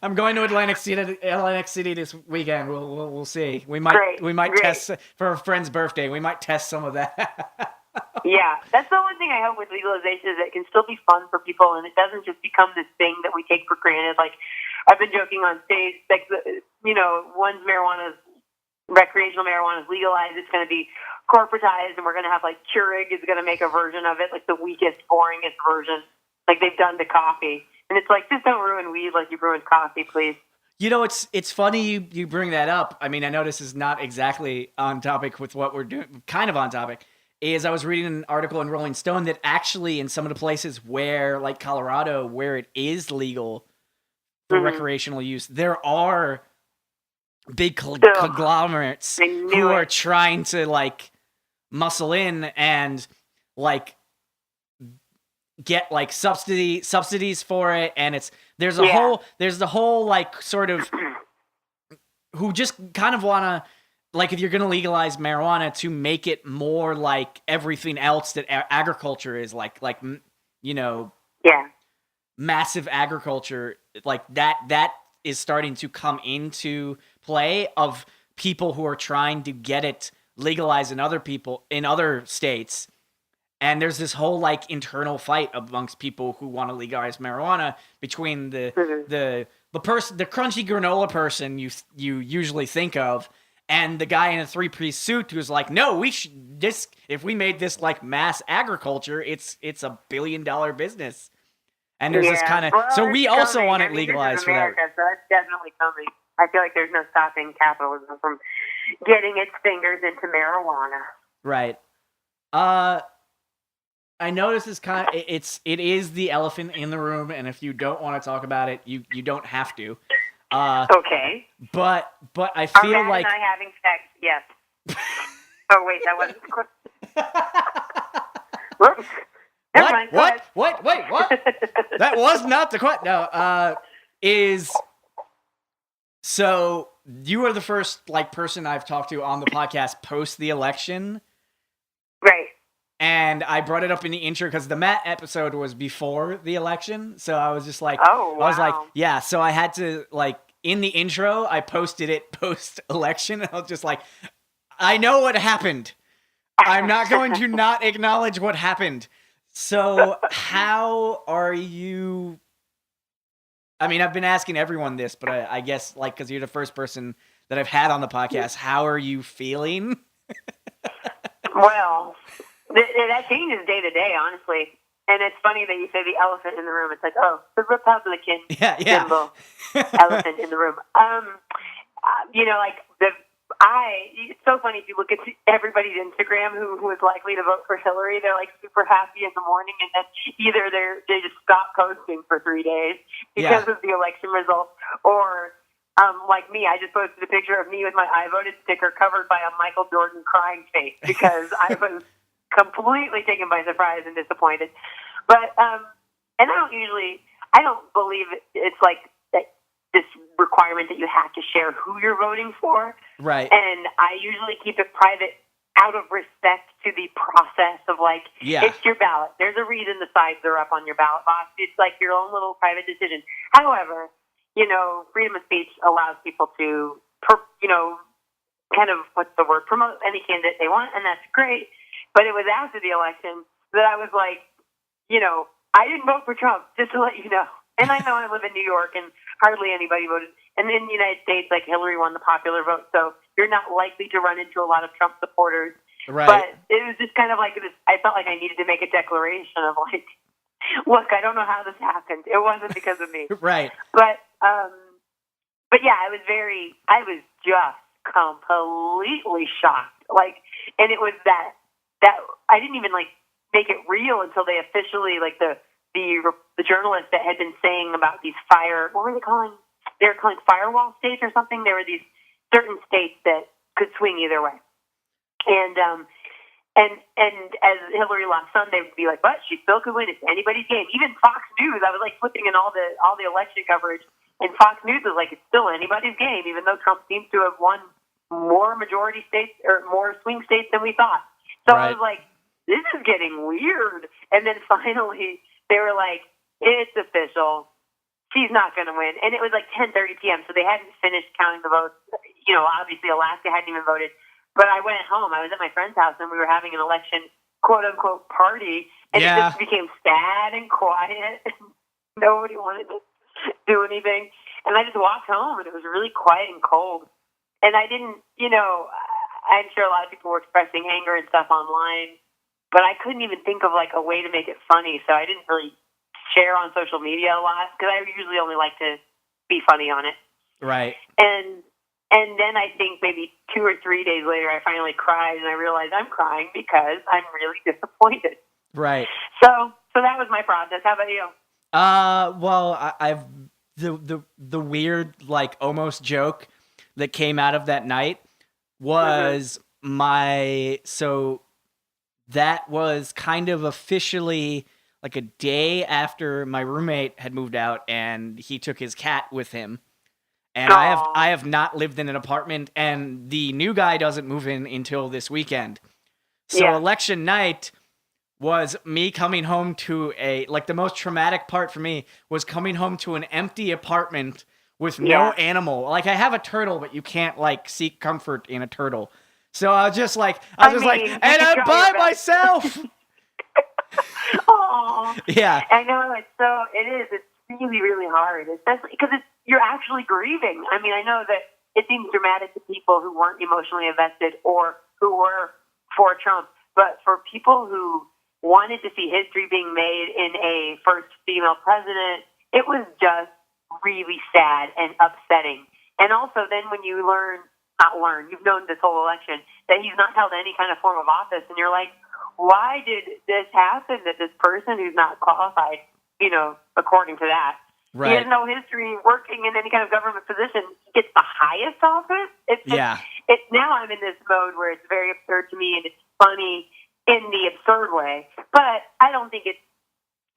I'm going to Atlantic City this weekend. We'll see. We might test for a friend's birthday. We might test some of that. Yeah, that's the one thing I hope with legalization is that it can still be fun for people, and it doesn't just become this thing that we take for granted. Like, I've been joking on stage, like, once recreational marijuana is legalized, it's going to be corporatized, and we're going to have, like, Keurig is going to make a version of it, like the weakest, boringest version, like they've done to coffee. And it's like, just don't ruin weed like you ruined coffee, please. It's funny you bring that up. I mean, I know this is not exactly on topic with what we're doing, kind of on topic, is I was reading an article in Rolling Stone that actually in some of the places where, like Colorado, where it is legal for recreational use, there are big conglomerates who are trying to, like, muscle in and, like, get, like, subsidies for it, and there's the whole like sort of who just kind of want to, like, if you're going to legalize marijuana, to make it more like everything else that agriculture is, like massive agriculture, like that is starting to come into play, of people who are trying to get it legalized in other states. And there's this whole, like, internal fight amongst people who want to legalize marijuana between the crunchy granola person you usually think of, and the guy in a three-piece suit who's like, no, if we made this like mass agriculture, it's $1 billion business. And there's this kind of, so we also want it legalized for that. So that's definitely coming. I feel like there's no stopping capitalism from getting its fingers into marijuana. Right. I know this is kind of, it is the elephant in the room, and if you don't want to talk about it, you don't have to. Okay. But I feel Are Matt like, and I having sex? Yes. Oh wait, that wasn't the question. Whoops. Never mind. What? Wait, what? That was not the question. No. So you are the first, like, person I've talked to on the podcast post the election. Right. And I brought it up in the intro because the Matt episode was before the election. So I was just like, oh, wow. I was like, yeah. So I had to, like, in the intro, I posted it post-election. I was just like, I know what happened. I'm not going to not acknowledge what happened. So how are you? I mean, I've been asking everyone this, but I guess, like, because you're the first person that I've had on the podcast, how are you feeling? Well, that changes day to day, honestly. And it's funny that you say the elephant in the room. It's like, oh, the Republican symbol, elephant in the room. Like, It's so funny if you look at everybody's Instagram who was likely to vote for Hillary. They're like super happy in the morning, and then either they just stop posting for 3 days because of the election results, or like me, I just posted a picture of me with my I voted sticker covered by a Michael Jordan crying face because I was completely taken by surprise and disappointed. But and I don't believe it's like that this requirement that you have to share who you're voting for. Right. And I usually keep it private out of respect to the process of like, it's your ballot. There's a reason the sides are up on your ballot box. It's like your own little private decision. However, freedom of speech allows people to, kind of, promote any candidate they want, and that's great. But it was after the election that I was like, I didn't vote for Trump, just to let you know. And I know I live in New York, and hardly anybody voted. And in the United States, like Hillary won the popular vote, so you're not likely to run into a lot of Trump supporters. Right. But it was just kind of like this. I felt like I needed to make a declaration of like, look, I don't know how this happened. It wasn't because of me. Right. But yeah, I was just completely shocked. Like, and it was that I didn't even like make it real until they officially, like the journalist that had been saying about these what were they calling? They were calling firewall states or something. There were these certain states that could swing either way. And as Hillary lost Sunday, would be like, but she still could win. It's anybody's game. Even Fox News, I was like flipping in all the election coverage, and Fox News was like, it's still anybody's game, even though Trump seems to have won more majority states or more swing states than we thought. So I was like, this is getting weird. And then finally, they were like, it's official. She's not going to win. And it was like 10:30 p.m., so they hadn't finished counting the votes. Obviously Alaska hadn't even voted. But I went home. I was at my friend's house, and we were having an election, quote-unquote, party. And it just became sad and quiet. And nobody wanted to do anything. And I just walked home, and it was really quiet and cold. And I didn't, I'm sure a lot of people were expressing anger and stuff online. But I couldn't even think of, like, a way to make it funny. So I didn't really share on social media a lot because I usually only like to be funny on it. Right. And then I think maybe 2 or 3 days later, I finally cried, and I realized I'm crying because I'm really disappointed. Right. So that was my process. How about you? Well, I've the weird, like, almost joke that came out of that night was that was kind of officially like a day after my roommate had moved out, and he took his cat with him. And I have not lived in an apartment, and the new guy doesn't move in until this weekend. So election night was me coming home to the most traumatic part for me was coming home to an empty apartment with no animal. Like, I have a turtle, but you can't, like, seek comfort in a turtle. So I was just like, and I'm by myself. Oh, yeah. I know. It's really, really hard, especially because you're actually grieving. I mean, I know that it seems dramatic to people who weren't emotionally invested or who were for Trump, but for people who wanted to see history being made in a first female president, it was just really sad and upsetting. And also then when you you've known this whole election, that he's not held any kind of form of office, and you're like, why did this happen that this person who's not qualified, according to that, he has no history working in any kind of government position, gets the highest office? Now I'm in this mode where it's very absurd to me, and it's funny in the absurd way, but I don't think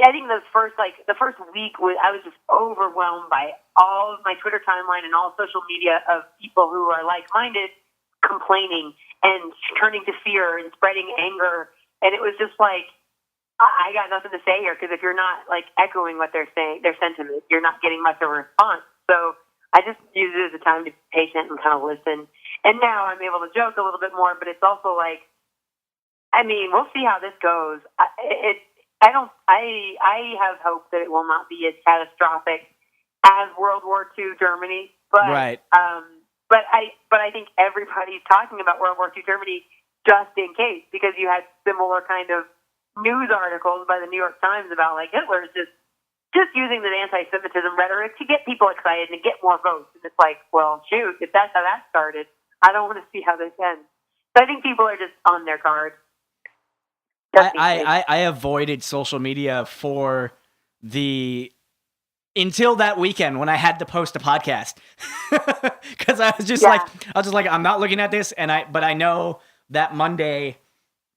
I think the first week I was just overwhelmed by all of my Twitter timeline and all social media of people who are like-minded complaining and turning to fear and spreading anger. And it was just like, I got nothing to say here, because if you're not like echoing what they're saying, their sentiment, you're not getting much of a response. So I just use it as a time to be patient and kind of listen. And now I'm able to joke a little bit more, but it's also like, I mean, we'll see how this goes. I have hope that it will not be as catastrophic as World War II Germany, but but I think everybody's talking about World War II Germany just in case, because you had similar kind of news articles by the New York Times about like Hitler's just using the anti-Semitism rhetoric to get people excited and get more votes. And it's like, well, shoot, if that's how that started, I don't want to see how this ends. So I think people are just on their guard. I avoided social media for until that weekend when I had to post a podcast, because I was just like, I'm not looking at this, but I know that Monday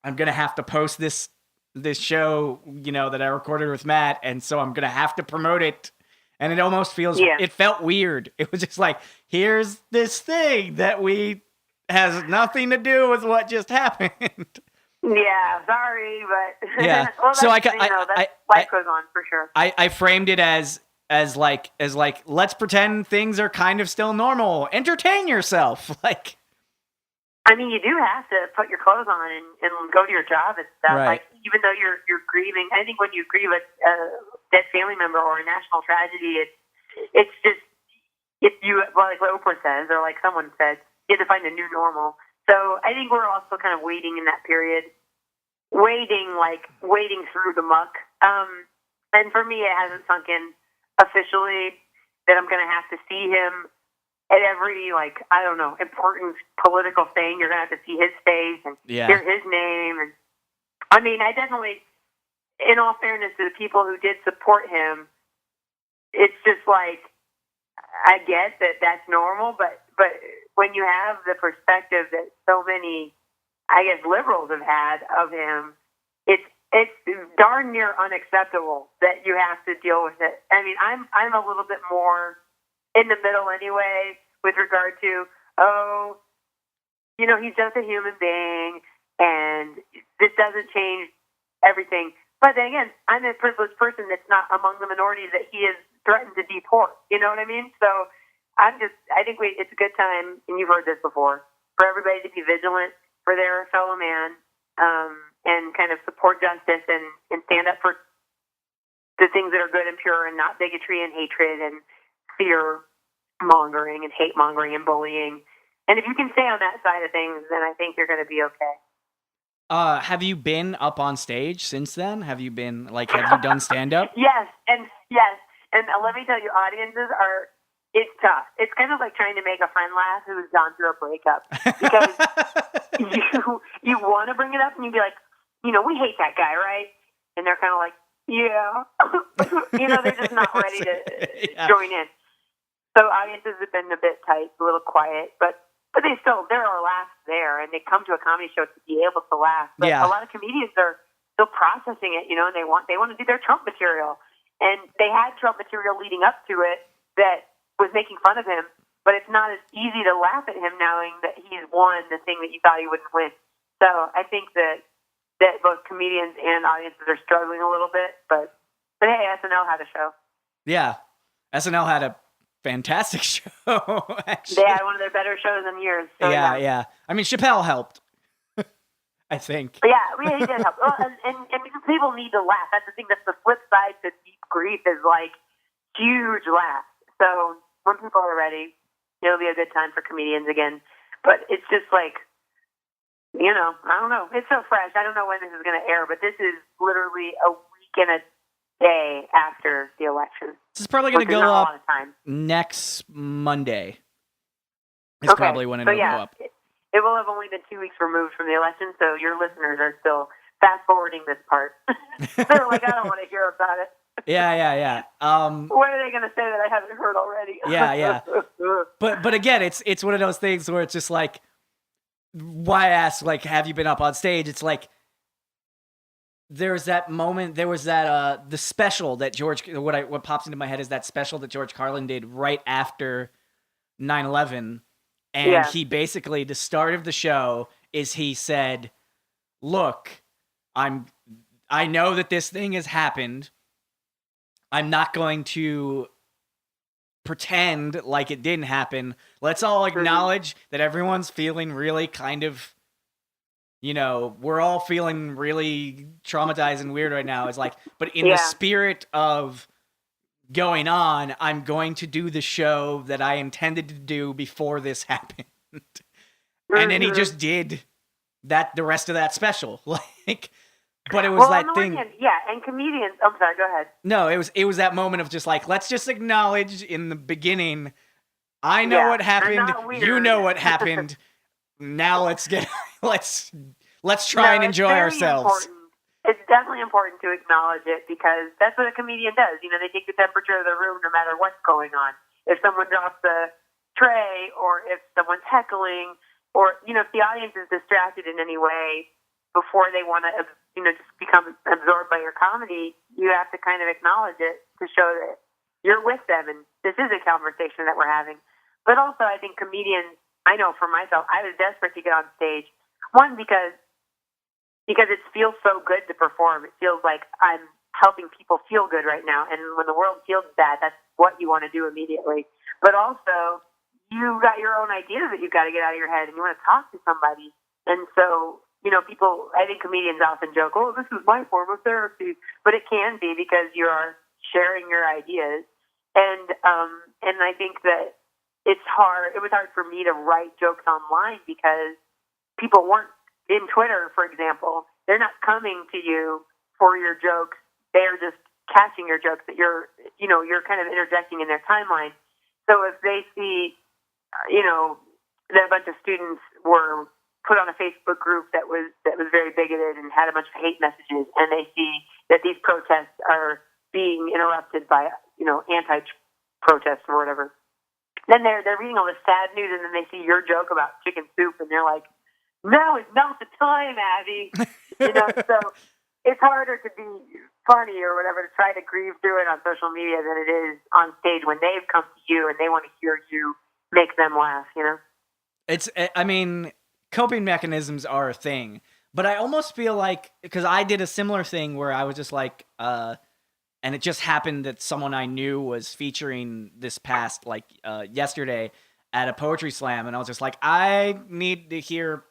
I'm gonna have to post this show, that I recorded with Matt, and so I'm gonna have to promote it, and it almost feels, it felt weird. It was just like, here's this thing that has nothing to do with what just happened. Yeah, sorry, but yeah. well, so life goes on for sure. I framed it as like let's pretend things are kind of still normal. Entertain yourself, like. I mean, you do have to put your clothes on and go to your job and stuff. Right. Like, even though you're grieving, I think when you grieve a dead family member or a national tragedy, it's just, like what Oprah says, or like someone said, you have to find a new normal. So I think we're also kind of waiting in that period, waiting through the muck. And for me, it hasn't sunk in officially that I'm going to have to see him at every, important political thing. You're going to have to see his face and hear his name. And I mean, I definitely, in all fairness to the people who did support him, it's just like, I get that that's normal, but when you have the perspective that so many, I guess, liberals have had of him, it's darn near unacceptable that you have to deal with it. I mean, I'm a little bit more in the middle anyway with regard to, he's just a human being, and this doesn't change everything. But then again, I'm a privileged person that's not among the minorities that he has threatened to deport. You know what I mean? So I think it's a good time, and you've heard this before, for everybody to be vigilant for their fellow man, and kind of support justice and stand up for the things that are good and pure, and not bigotry and hatred and fear mongering and hate mongering and bullying. And if you can stay on that side of things, then I think you're going to be okay. Have you been up on stage since then? Have you done stand-up? Yes. And let me tell you, it's tough. It's kind of like trying to make a friend laugh who's gone through a breakup. Because you want to bring it up and you'd be like, we hate that guy, right? And they're kind of like, yeah. They're just not ready to join in. So audiences have been a bit tight, a little quiet, but there are laughs there, and they come to a comedy show to be able to laugh. But a lot of comedians are still processing it, and they want to do their Trump material. And they had Trump material leading up to it that was making fun of him, but it's not as easy to laugh at him knowing that he's won the thing that you thought he wouldn't win. So I think that both comedians and audiences are struggling a little bit, but hey, SNL had a show. Yeah, SNL had a fantastic show, actually. They had one of their better shows in years. So yeah. I mean, Chappelle helped, I think. Yeah, he did help. Well, and because people need to laugh. That's the thing. That's the flip side to deep grief, is like huge laughs. So when people are ready, it'll be a good time for comedians again. But it's just like, I don't know. It's so fresh. I don't know when this is going to air, but this is literally a week and a day after the election. This is probably going to go up next Monday. Is probably when it'll go up. It will have only been 2 weeks removed from the election, so your listeners are still fast-forwarding this part. They're like, I don't want to hear about it. Yeah. What are they going to say that I haven't heard already? Yeah. But again, it's one of those things where it's just like, why ask, like, have you been up on stage? It's like, there was that the special that what pops into my head is that special that George Carlin did right after 9/11, and he basically, the start of the show is he said, look, I know that this thing has happened. I'm not going to pretend like it didn't happen. Let's all acknowledge that everyone's feeling really kind of, we're all feeling really traumatized and weird right now. It's like, but in the spirit of going on, I'm going to do the show that I intended to do before this happened. And then he just did the rest of that special. Like, but it was that thing. And comedians. I'm sorry. Go ahead. No, it was that moment of just like, let's just acknowledge in the beginning, I know what happened. You know what happened. now let's try and enjoy ourselves. Important. It's definitely important to acknowledge it because that's what a comedian does. You know, they take the temperature of the room no matter what's going on. If someone drops a tray or if someone's heckling or, you know, if the audience is distracted in any way before they want to, you know, just become absorbed by your comedy, you have to kind of acknowledge it to show that you're with them and this is a conversation that we're having. But also I think comedians, I know for myself, I was desperate to get on stage. One, because it feels so good to perform. It feels like I'm helping people feel good right now. And when the world feels bad, that's what you want to do immediately. But also, you got your own ideas that you've got to get out of your head and you want to talk to somebody. And so, you know, people, I think comedians often joke, oh, this is my form of therapy. But it can be because you are sharing your ideas. And I think that it was hard for me to write jokes online because people weren't, in Twitter, for example, they're not coming to you for your jokes. They're just catching your jokes that you're kind of interjecting in their timeline. So if they see, you know, that a bunch of students were put on a Facebook group that was very bigoted and had a bunch of hate messages, and they see that these protests are being interrupted by, you know, anti-protests or whatever, then they're reading all this sad news, and then they see your joke about chicken soup, and they're like, "No, it's not the time, Abby." You know, so it's harder to be funny or whatever to try to grieve through it on social media than it is on stage when they've come to you and they want to hear you make them laugh. You know, I mean, coping mechanisms are a thing, but I almost feel like because I did a similar thing where I was just like, and it just happened that someone I knew was featuring this past yesterday at a poetry slam, and I was just like, I need to hear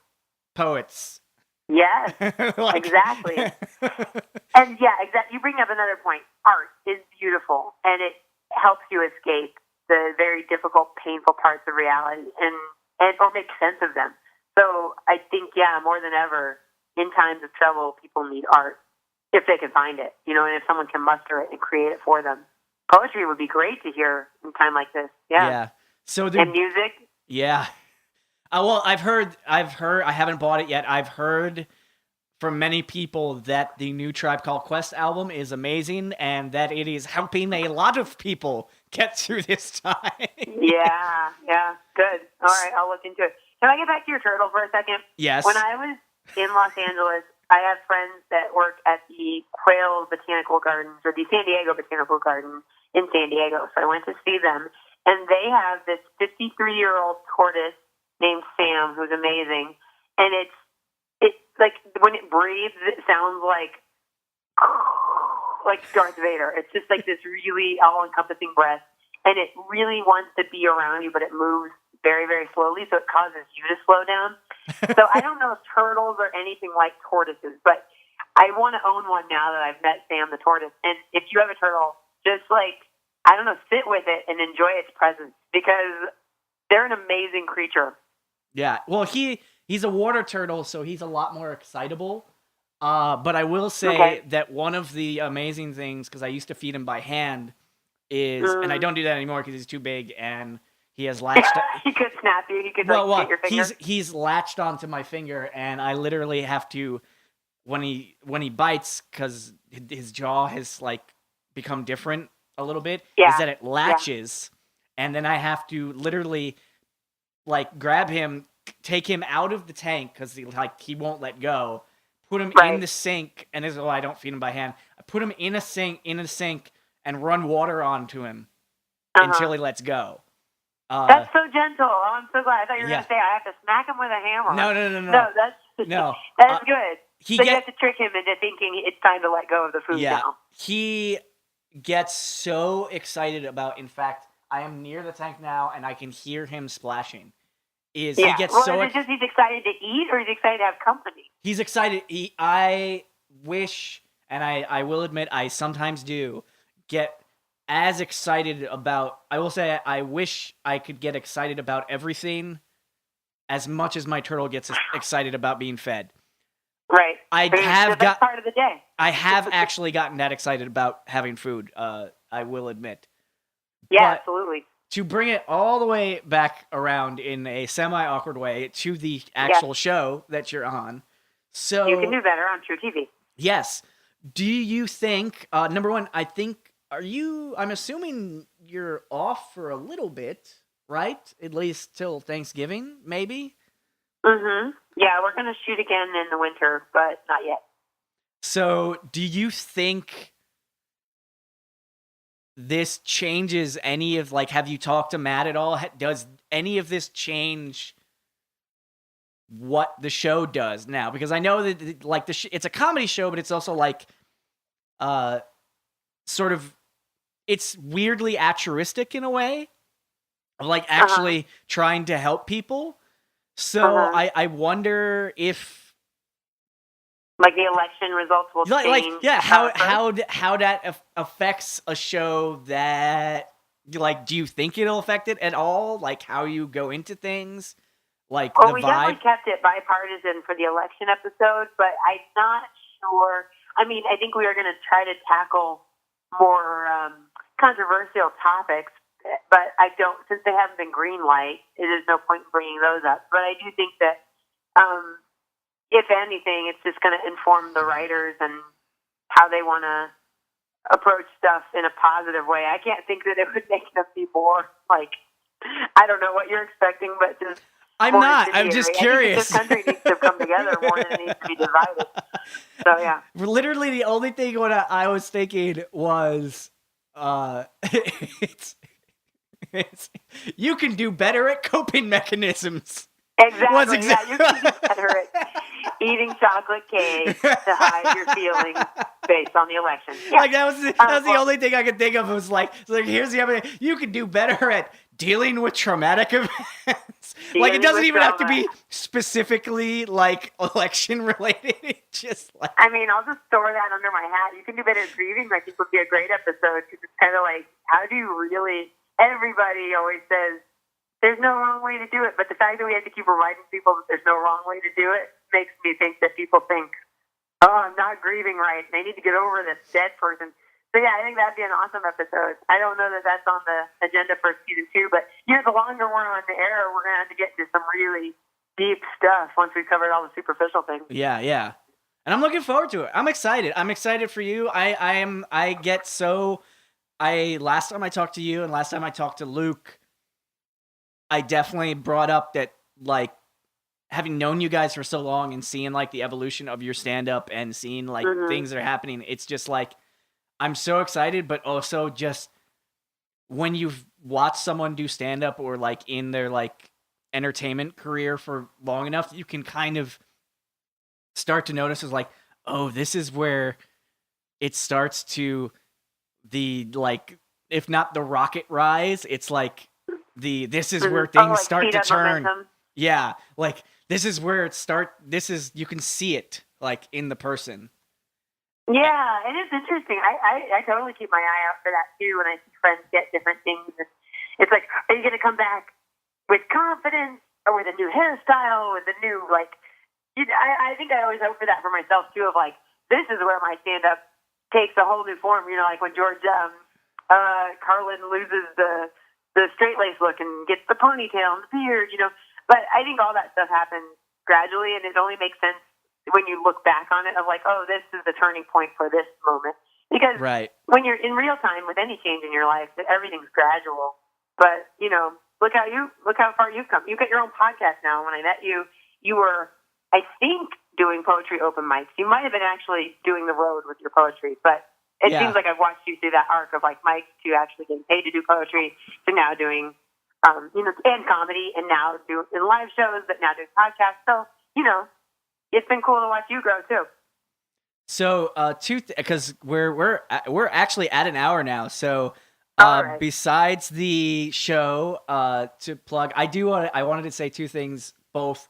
poets. Yes, exactly. And yeah, exactly. You bring up another point. Art is beautiful, and it helps you escape the very difficult, painful parts of reality, and or make sense of them. So I think, yeah, more than ever, in times of trouble, people need art if they can find it, you know, and if someone can muster it and create it for them. Poetry would be great to hear in a time like this. Yeah. Yeah. So and music. Yeah. Well, I've heard, I haven't bought it yet. I've heard from many people that the new Tribe Called Quest album is amazing and that it is helping a lot of people get through this time. Yeah, good. All right, I'll look into it. Can I get back to your turtle for a second? Yes. When I was in Los Angeles, I have friends that work at the Quail Botanical Gardens or the San Diego Botanical Garden in San Diego. So I went to see them, and they have this 53-year-old tortoise named Sam, who's amazing. And it's like when it breathes, it sounds like Darth Vader. It's just like this really all-encompassing breath, and it really wants to be around you, but it moves very, very slowly, so it causes you to slow down. So I don't know if turtles are anything like tortoises, but I want to own one now that I've met Sam the tortoise. And if you have a turtle, just sit with it and enjoy its presence because they're an amazing creature. Yeah, well, he's a water turtle, so he's a lot more excitable. But I will say that one of the amazing things, because I used to feed him by hand, is, and I don't do that anymore because he's too big and he has latched. He could snap you. He could get your finger. He's latched onto my finger, and I literally have to, when he bites, because his jaw has become different a little bit. Yeah. Is that it latches, and then I have to literally grab him, take him out of the tank because he won't let go. Put him in the sink, and this is why I don't feed him by hand. I put him in a sink, and run water onto him until he lets go. That's so gentle. Oh, I'm so glad. I thought you were going to say I have to smack him with a hammer. No. No, that's good. You have to trick him into thinking it's time to let go of the food now. He gets so excited about. In fact, I am near the tank now, and I can hear him splashing. He gets is it just he's excited to eat, or he's excited to have company? He's excited. I wish, and I will admit, I sometimes do get as excited about. I will say, I wish I could get excited about everything as much as my turtle gets excited about being fed. Right. That's part of the day. I have actually gotten that excited about having food. I will admit. Yeah, absolutely. to bring it all the way back around in a semi-awkward way to the actual show that you're on. So You Can Do Better on True TV. Yes. Do you think, number one, I'm assuming you're off for a little bit, right? At least till Thanksgiving, maybe? Mm-hmm. Yeah, we're going to shoot again in the winter, but not yet. So do you think this changes any of, like, have you talked to Matt at all? Does any of this change what the show does now? Because I know that, like, it's a comedy show, but it's also, like, sort of, it's weirdly altruistic in a way, of, like, actually trying to help people. So I wonder if, like, the election results will change. How that affects a show that, like, do you think it'll affect it at all? Like, how you go into things? Like, the we vibe? definitely kept it bipartisan for the election episode, but I'm not sure. I mean, I think we are going to try to tackle more controversial topics, but I don't, since they haven't been green light, there's no point in bringing those up. But I do think that, if anything, it's just going to inform the writers and how they want to approach stuff in a positive way. I can't think that it would make enough people, like, I don't know what you're expecting, but just I'm not. I'm just curious. I think this country needs to come together more than it needs to be divided. So, yeah. Literally, the only thing what I was thinking was, it's you can do better at coping mechanisms. Exactly. Yeah, you can do better at eating chocolate cake to hide your feelings based on the election. Yeah. Like, that was the only thing I could think of. Was like here's the other thing. You can do better at dealing with traumatic events. Like, it doesn't even have to be specifically, like, election related. It's just like, I mean, I'll just store that under my hat. You can do better at grieving. I think would be a great episode, because it's kind of like, how do you really? Everybody always says there's no wrong way to do it, but the fact that we have to keep reminding people that there's no wrong way to do it makes me think that people think, oh, I'm not grieving right. They need to get over this dead person. So, yeah, I think that'd be an awesome episode. I don't know that that's on the agenda for season 2, but, the longer we're on the air, we're going to have to get into some really deep stuff once we've covered all the superficial things. Yeah. And I'm looking forward to it. I'm excited. I'm excited for you. Last time I talked to you and last time I talked to Luke, I definitely brought up that, like, having known you guys for so long and seeing, like, the evolution of your stand-up and seeing, like, things that are happening, it's just, like, I'm so excited, but also just when you've watched someone do stand-up or, like, in their, like, entertainment career for long enough, you can kind of start to notice, as, like, oh, this is where it starts to like, if not the rocket rise, it's like this is where things start to turn. Momentum. Yeah, like, this is where you can see it, like, in the person. Yeah, it is interesting. I totally keep my eye out for that too when I see friends get different things. It's like, are you going to come back with confidence or with a new hairstyle, with a new, like, I think I always hope for that for myself too, of, like, this is where my stand-up takes a whole new form, like when George Carlin loses the straight lace look and gets the ponytail and the beard, But I think all that stuff happens gradually, and it only makes sense when you look back on it, of, like, oh, this is the turning point for this moment. Because when you're in real time with any change in your life, everything's gradual. But look how far you've come. You've got your own podcast now. When I met you, you were, I think, doing poetry open mics. You might have been actually doing the road with your poetry, but it seems like I've watched you through that arc of, like, mics to actually getting paid to do poetry to now doing, and comedy, and now doing live shows, but now doing podcasts. So, it's been cool to watch you grow too. So, because we're actually at an hour now. So, besides the show, to plug, I wanted to say two things, both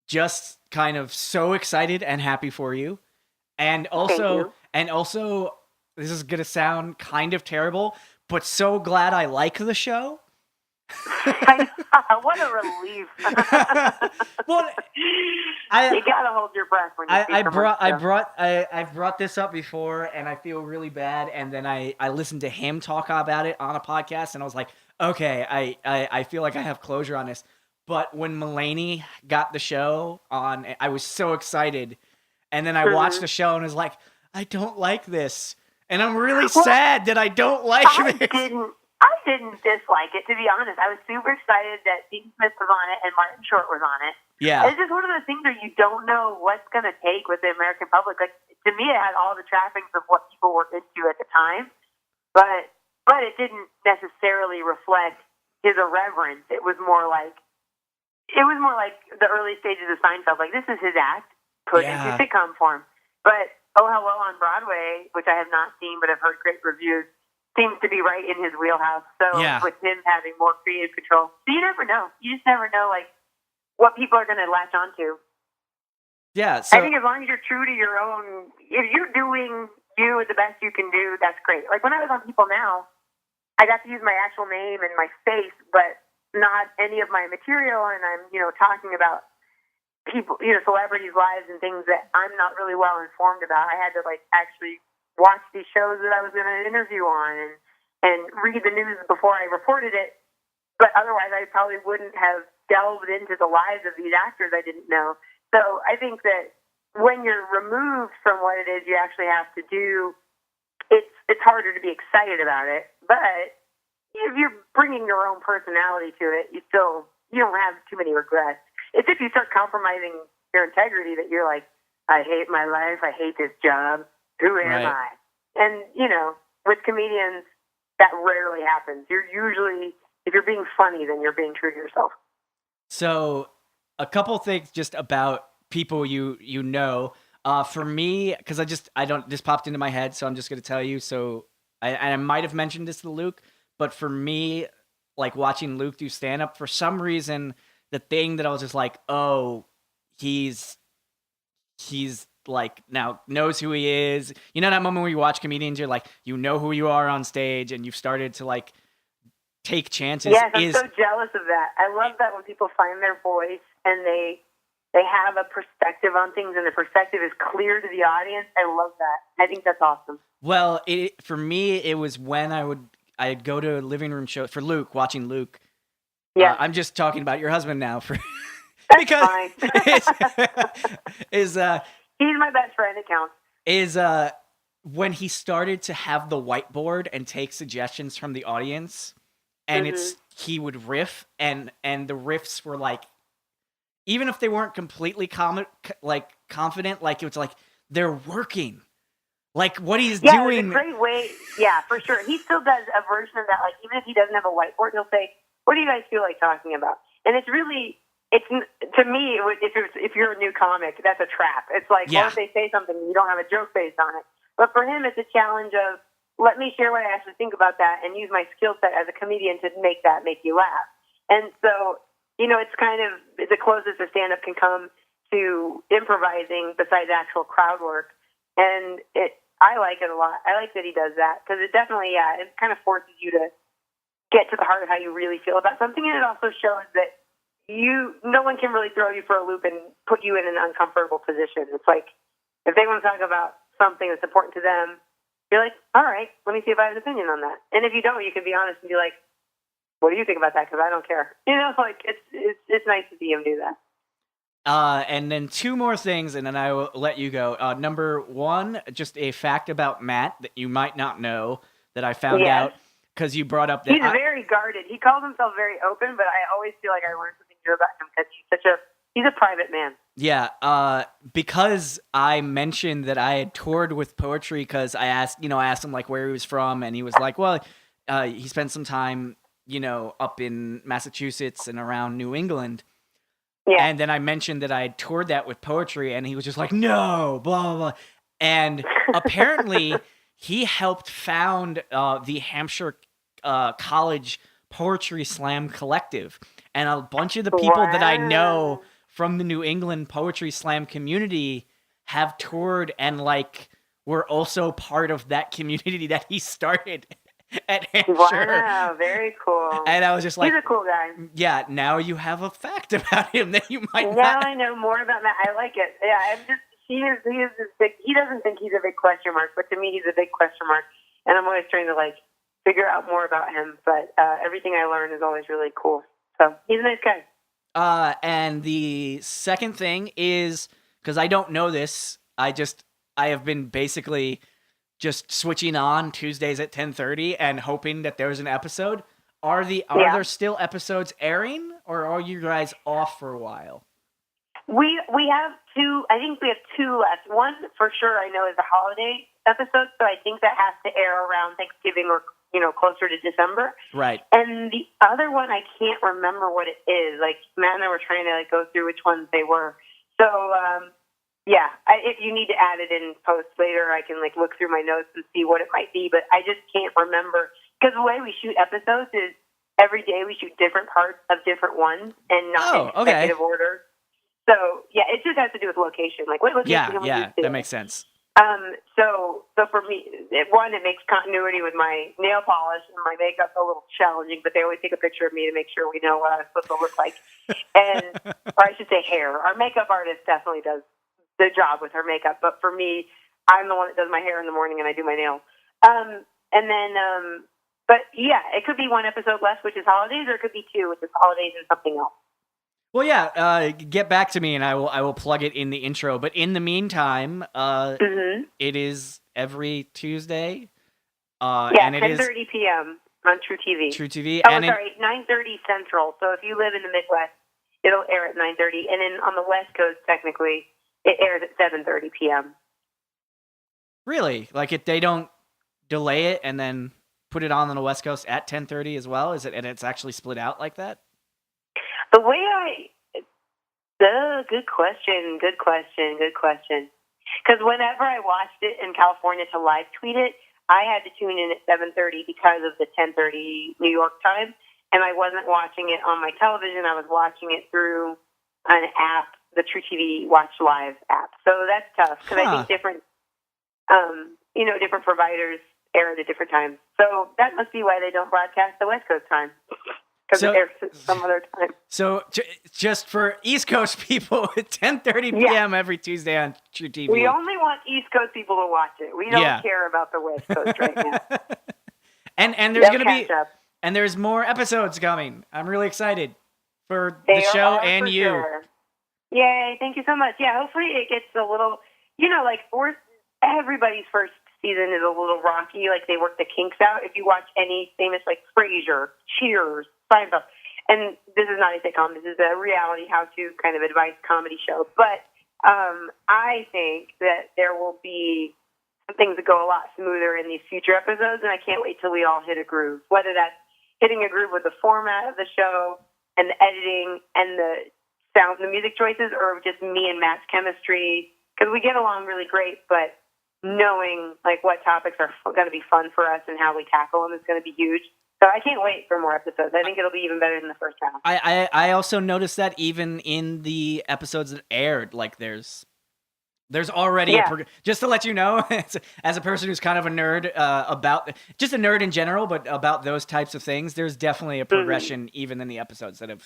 just kind of so excited and happy for you. And also, this is going to sound kind of terrible, but so glad I like the show. What a relief. Well, you gotta hold your breath when you I've brought this up before, and I feel really bad. And then I listened to him talk about it on a podcast, and I was like, Okay, I feel like I have closure on this. But when Mulaney got the show on, I was so excited. And then I watched the show and was like, I don't like this. And I'm really Well, sad that I don't like this. I didn't dislike it, to be honest. I was super excited that Dean Smith was on it and Martin Short was on it. Yeah. It's just one of those things where you don't know what's going to take with the American public. Like, to me, it had all the trappings of what people were into at the time, but it didn't necessarily reflect his irreverence. It was more like the early stages of Seinfeld. Like, this is his act put into sitcom form. But Oh Hello on Broadway, which I have not seen but have heard great reviews, seems to be right in his wheelhouse. So with him having more creative control, so you never know. You just never know, like, what people are going to latch onto. Yeah. So I think as long as you're true to your own, if you're doing you the best you can do, that's great. Like when I was on People Now, I got to use my actual name and my face, but not any of my material. And I'm, talking about people, celebrities' lives and things that I'm not really well informed about. I had to actually watch these shows that I was going to interview on and read the news before I reported it. But otherwise, I probably wouldn't have delved into the lives of these actors I didn't know. So I think that when you're removed from what it is you actually have to do, it's harder to be excited about it. But if you're bringing your own personality to it, you don't have too many regrets. It's if you start compromising your integrity that you're like, I hate my life, I hate this job, who am I? And, with comedians, that rarely happens. You're usually, if you're being funny, then you're being true to yourself. So a couple things just about people you know. For me, because this popped into my head, so I'm just going to tell you. So I might have mentioned this to Luke, but for me, like watching Luke do stand up, for some reason, the thing that I was just like, oh, he's like now knows who he is. You know that moment where you watch comedians, you're like, you know who you are on stage, and you've started to like take chances. Yes, I'm so jealous of that. I love that when people find their voice and they have a perspective on things, and the perspective is clear to the audience. I love that. I think that's awesome. Well, for me, it was when I'd go to a living room show for Luke, watching Luke. Yeah, I'm just talking about your husband now because fine. He's my best friend. It counts. Is when he started to have the whiteboard and take suggestions from the audience, and he would riff, and the riffs were like, even if they weren't completely confident, like it was like they're working. Like what he's doing. It's a great way. Yeah, for sure. He still does a version of that. Like even if he doesn't have a whiteboard, he'll say, "What do you guys feel like talking about?" And it's to me, if you're a new comic, that's a trap. It's like, what if they say something and you don't have a joke based on it? But for him, it's a challenge of, let me share what I actually think about that and use my skill set as a comedian to make you laugh. And so, it's kind of the closest a stand-up can come to improvising besides actual crowd work. And I like it a lot. I like that he does that because it definitely, it kind of forces you to get to the heart of how you really feel about something. And it also shows that no one can really throw you for a loop and put you in an uncomfortable position. It's like, if they want to talk about something that's important to them, you're like, all right, let me see if I have an opinion on that. And if you don't, you can be honest and be like, what do you think about that? Because I don't care. It's nice to see him do that. And then two more things, and then I will let you go. Number one, just a fact about Matt that you might not know that I found out because you brought up that he's very guarded. He calls himself very open, but I always feel like I learned something new about him because he's a private man. Yeah, because I mentioned that I had toured with poetry because I asked him like where he was from, and he was like, well, he spent some time, up in Massachusetts and around New England. Yeah. And then I mentioned that I had toured that with poetry, and he was just like, no, blah, blah, blah. And apparently he helped found the Hampshire College Poetry Slam Collective. And a bunch of the people that I know from the New England Poetry Slam community have toured and were also part of that community that he started at Hampshire. Wow, very cool. And I was just like, he's a cool guy. Yeah, now you have a fact about him that you might not. Now I know more about that. I like it. Yeah, he is this big. He doesn't think he's a big question mark, but to me, he's a big question mark. And I'm always trying to figure out more about him. But everything I learn is always really cool. So he's a nice guy. And the second thing is, because I don't know this, I have been basically just switching on Tuesdays at 10:30 and hoping that there's an episode. Are there still episodes airing, or are you guys off for a while? We have two. I think we have two left. One for sure I know is a holiday episode, so I think that has to air around Thanksgiving or closer to December. Right. And the other one I can't remember what it is. Like Matt and I were trying to go through which ones they were. So if you need to add it in post later, I can look through my notes and see what it might be. But I just can't remember because the way we shoot episodes is every day we shoot different parts of different ones and not in consecutive order. So it just has to do with location. Like what location can we use today? That makes sense. So for me, it makes continuity with my nail polish and my makeup a little challenging, but they always take a picture of me to make sure we know what I'm supposed to look like. Or I should say hair. Our makeup artist definitely does the job with her makeup, but for me, I'm the one that does my hair in the morning and I do my nails. It could be one episode less, which is holidays, or it could be two, which is holidays and something else. Well, get back to me and I will plug it in the intro. But in the meantime, it is every Tuesday. And 10:30 p.m. on True TV. True TV. Oh, 9:30 Central. So if you live in the Midwest, it'll air at 9:30, and then on the West Coast, technically, it airs at 7:30 p.m. Really? They don't delay it and then put it on the West Coast at 10:30 as well? Is it? And it's actually split out like that? The way good question. Because whenever I watched it in California to live tweet it, I had to tune in at 7:30 because of the 10:30 New York time, and I wasn't watching it on my television. I was watching it through an app, the True TV Watch Live app. So that's tough because I think different providers air at a different time. So that must be why they don't broadcast the West Coast time. Because it airs some other time. So just for East Coast people, at 10:30 p.m. every Tuesday on True TV. We only want East Coast people to watch it. We don't care about the West Coast right now. and there's going to be and there's more episodes coming. I'm really excited for the show and you. Sure. Yay! Thank you so much. Yeah, hopefully it gets a little. Everybody's first season is a little rocky. They work the kinks out. If you watch any famous Frasier, Cheers, Seinfeld, and this is not a sitcom. This is a reality how-to kind of advice comedy show. But I think that there will be some things that go a lot smoother in these future episodes, and I can't wait till we all hit a groove. Whether that's hitting a groove with the format of the show and the editing and the sound, the music choices, or just me and Matt's chemistry, because we get along really great, but knowing what topics are going to be fun for us and how we tackle them is going to be huge. So I can't wait for more episodes. I think it'll be even better than the first round. I also noticed that even in the episodes that aired, there's already just to let you know, as a person who's kind of a nerd just a nerd in general, but about those types of things, there's definitely a progression even in the episodes that have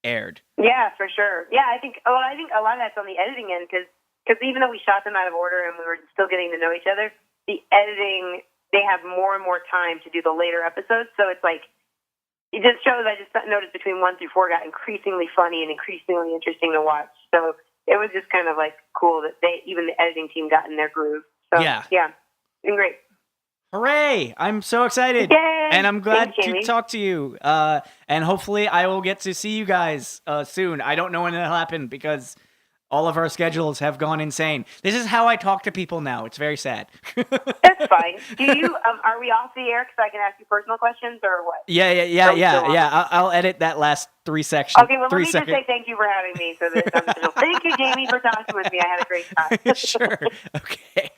aired. Yeah, for sure. Yeah, I think a lot of that's on the editing end because even though we shot them out of order and we were still getting to know each other, the editing, they have more and more time to do the later episodes. So it's it just shows, I just noticed between 1 through 4 got increasingly funny and increasingly interesting to watch. So it was just kind of cool that even the editing team got in their groove. So yeah, been great. Hooray! I'm so excited. Yay! And I'm glad to talk to you. And hopefully I will get to see you guys soon. I don't know when it'll happen because all of our schedules have gone insane. This is how I talk to people now. It's very sad. That's fine. Do you? Are we off the air so I can ask you personal questions or what? Yeah. I'll edit that last 3 sections. Okay, well, let me just say thank you for having me. So thank you, Jamie, for talking with me. I had a great time. Sure. Okay.